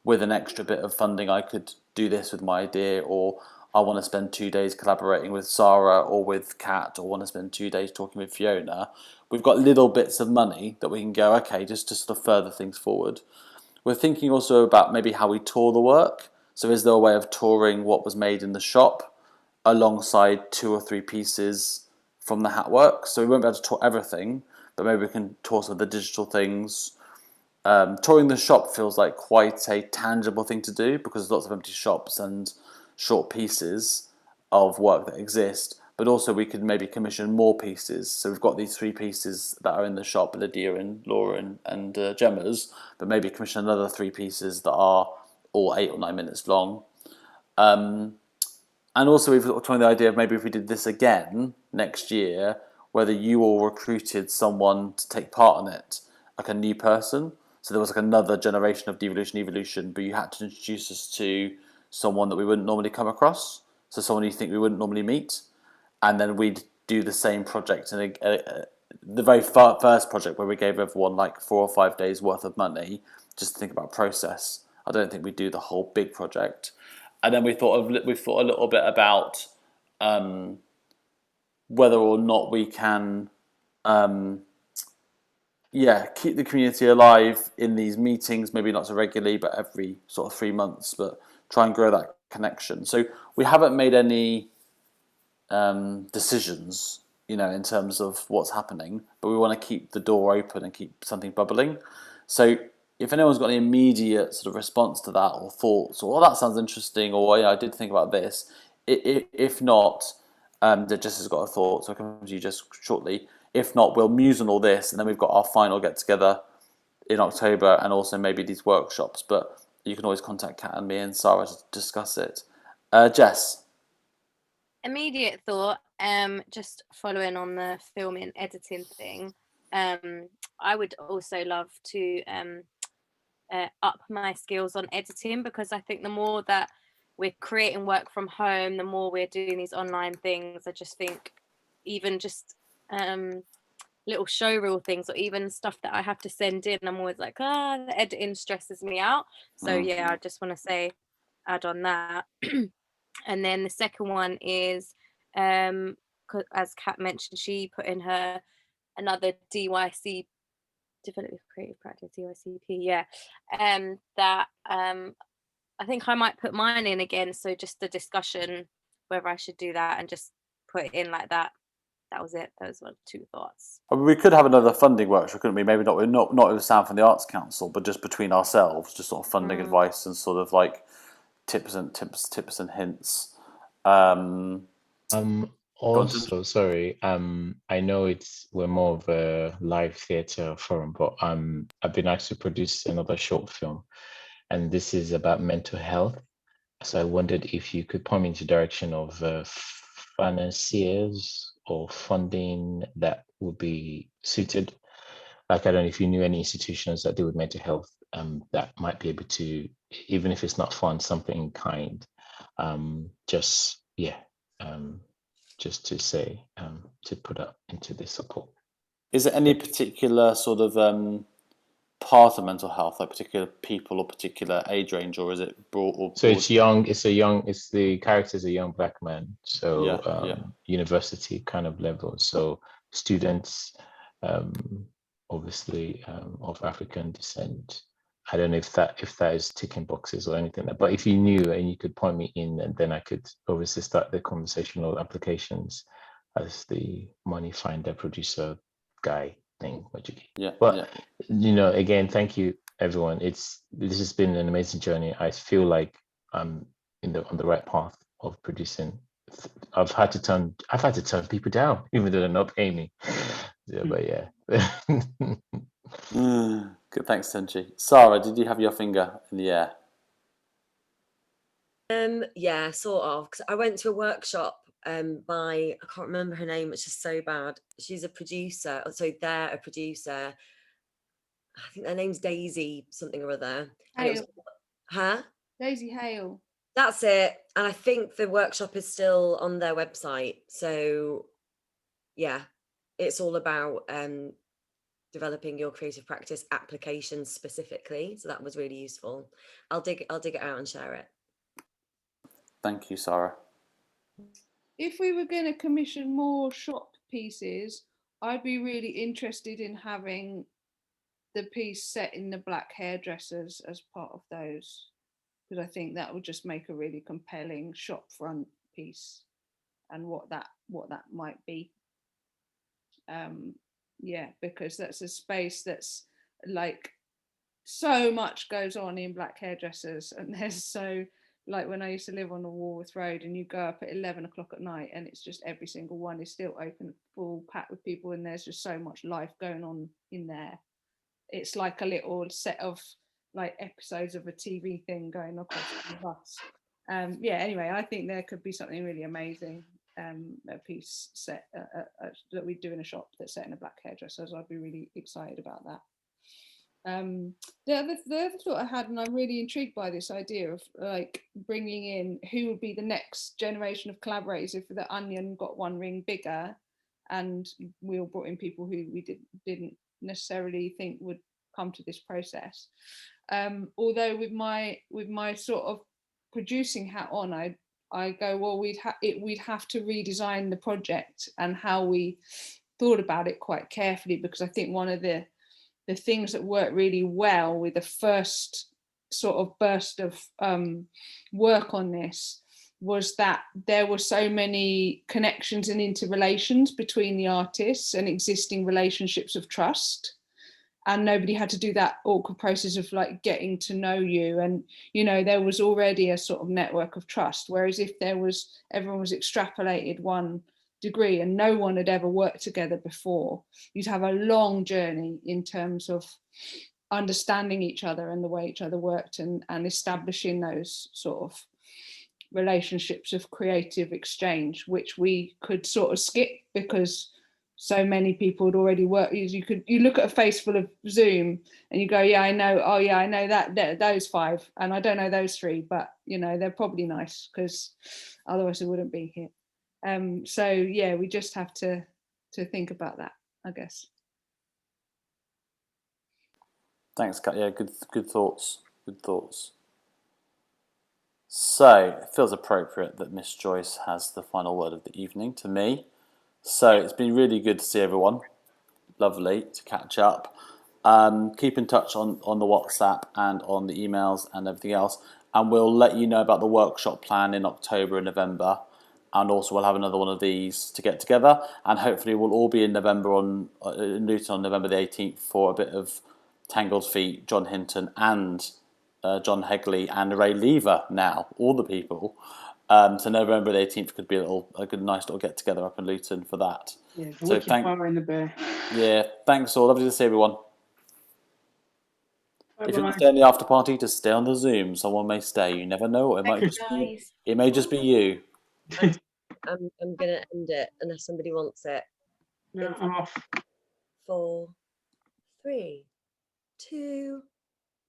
Speaker 1: with an extra bit of funding, I could do this with my idea, or I want to spend 2 days collaborating with Sarah or with Kat, or want to spend 2 days talking with Fiona. We've got little bits of money that we can go, okay, just to sort of further things forward. We're thinking also about maybe how we tour the work. So is there a way of touring what was made in the shop alongside 2 or 3 pieces from the hat work? So we won't be able to tour everything, but maybe we can tour some of the digital things. Touring the shop feels like quite a tangible thing to do, because there's lots of empty shops and short pieces of work that exist, but also we could maybe commission more pieces. So we've got these 3 pieces that are in the shop, Lydia and Laura and Gemma's, but maybe commission another 3 pieces that are all 8 or 9 minutes long. And also we've got the idea of maybe if we did this again next year, whether you all recruited someone to take part in it, like a new person. So there was like another generation of Devolution, Evolution, but you had to introduce us to someone that we wouldn't normally come across. So someone you think we wouldn't normally meet. And then we'd do the same project. And the very first project where we gave everyone like 4 or 5 days worth of money just to think about process. I don't think we'd do the whole big project. And then we thought a little bit about whether or not we can keep the community alive in these meetings, maybe not so regularly, but every sort of 3 months, but try and grow that connection. So we haven't made any decisions, you know, in terms of what's happening, but we want to keep the door open and keep something bubbling. So if anyone's got any immediate sort of response to that, or thoughts, or that sounds interesting, or I did think about this. If not, Jess has got a thought, so I'll come to you just shortly. If not, we'll muse on all this, and then we've got our final get-together in October, and also maybe these workshops. But you can always contact Kat and me and Sarah to discuss it. Jess?
Speaker 13: Immediate thought, just following on the filming, editing thing. I would also love to up my skills on editing, because I think the more that we're creating work from home, the more we're doing these online things. I just think even just little showreel things, or even stuff that I have to send in, I'm always like, the editing stresses me out. So yeah, I just want to say, add on that. And then the second one is, as Kat mentioned, she put in her another DYC, Development Creative Practice, DYCP, that I think I might put mine in again. So just the discussion whether I should do that, and just put it in like that. That was it. Those were 2 thoughts.
Speaker 1: I mean, we could have another funding workshop, couldn't we? Maybe not with Sam from the Arts Council, but just between ourselves, just sort of funding advice and sort of like tips and hints.
Speaker 10: Also, sorry, I know we're more of a live theatre forum, but I've been asked to produce another short film, and this is about mental health. So I wondered if you could point me into the direction of financiers or funding that would be suited. Like, I don't know if you knew any institutions that deal with mental health that might be able to, even if it's not fund, something in kind, just to say, to put up into this support.
Speaker 1: Is there any particular sort of part of mental health, like particular people or particular age range, or is it broad?
Speaker 10: So it's young. It's the character is a young Black man. So university kind of level. So students, obviously of African descent. I don't know if that is ticking boxes or anything. But if you knew and you could point me in, and then I could obviously start the conversational applications as the money finder producer guy thing.
Speaker 1: Yeah.
Speaker 10: But again, thank you everyone. This has been an amazing journey. I feel like I'm on the right path of producing. I've had to turn people down, even though they're not paying me. Yeah, but yeah.
Speaker 1: Good, thanks, Tunji. Sarah, did you have your finger in the air?
Speaker 2: Yeah, sort of. Because I went to a workshop by, I can't remember her name, which is so bad. She's a producer. So they're a producer. I think their name's Daisy something or other. And it was,
Speaker 4: Daisy Hale.
Speaker 2: That's it. And I think the workshop is still on their website. So yeah, it's all about developing your creative practice applications specifically. So that was really useful. I'll dig it out and share it.
Speaker 1: Thank you, Sarah.
Speaker 4: If we were going to commission more shop pieces, I'd be really interested in having the piece set in the black hairdressers as part of those, because I think that would just make a really compelling shop front piece, and what that might be. Yeah, because that's a space that's like so much goes on in black hairdressers, and there's so, like when I used to live on the Walworth Road and you go up at 11 o'clock at night and it's just every single one is still open, full packed with people, and there's just so much life going on in there. It's like a little set of like episodes of a TV thing going across the bus. Yeah, anyway, I think there could be something really amazing, a piece set that we do in a shop that's set in a black hairdresser. So I'd be really excited about that. The other thought I had, and I'm really intrigued by this idea of like bringing in who would be the next generation of collaborators if the Onion got one ring bigger, and we all brought in people who we didn't necessarily think would come to this process. Although with my sort of producing hat on, I go, well, we'd have to redesign the project and how we thought about it quite carefully, because I think one of the things that worked really well with the first sort of burst of work on this was that there were so many connections and interrelations between the artists and existing relationships of trust. And nobody had to do that awkward process of like getting to know you. And, there was already a sort of network of trust. Whereas if everyone was extrapolated one degree and no one had ever worked together before, you'd have a long journey in terms of understanding each other and the way each other worked, and establishing those sort of relationships of creative exchange, which we could sort of skip because so many people had already worked. You look at a face full of Zoom and you go, yeah, I know. Oh yeah, I know that those 5, and I don't know those 3, but they're probably nice because otherwise they wouldn't be here. So yeah, we just have to think about that, I guess.
Speaker 1: Thanks, Kat. Yeah, good thoughts. Good thoughts. So it feels appropriate that Miss Joyce has the final word of the evening to me. So it's been really good to see everyone. Lovely to catch up. Keep in touch on the WhatsApp and on the emails and everything else. And we'll let you know about the workshop plan in October and November. And also we'll have another one of these to get together. And hopefully we'll all be in November in Luton on November the 18th for a bit of Tangled Feet, John Hinton and John Hegley and Ray Lever now, all the people. So November the 18th could be a good, nice little get together up in Luton for that.
Speaker 7: Yeah, the
Speaker 1: So
Speaker 7: wicked fire in the bear.
Speaker 1: Yeah, thanks all. Lovely to see everyone.
Speaker 7: Bye
Speaker 1: If you want
Speaker 7: bye.
Speaker 1: to stay in the after party, just stay on the Zoom. Someone may stay. You never know. It may just be you.
Speaker 2: I'm gonna end it unless somebody wants it.
Speaker 7: No, I'm off.
Speaker 2: 4, 3, 2,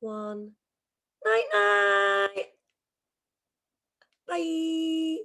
Speaker 2: 1. Night night. Bye.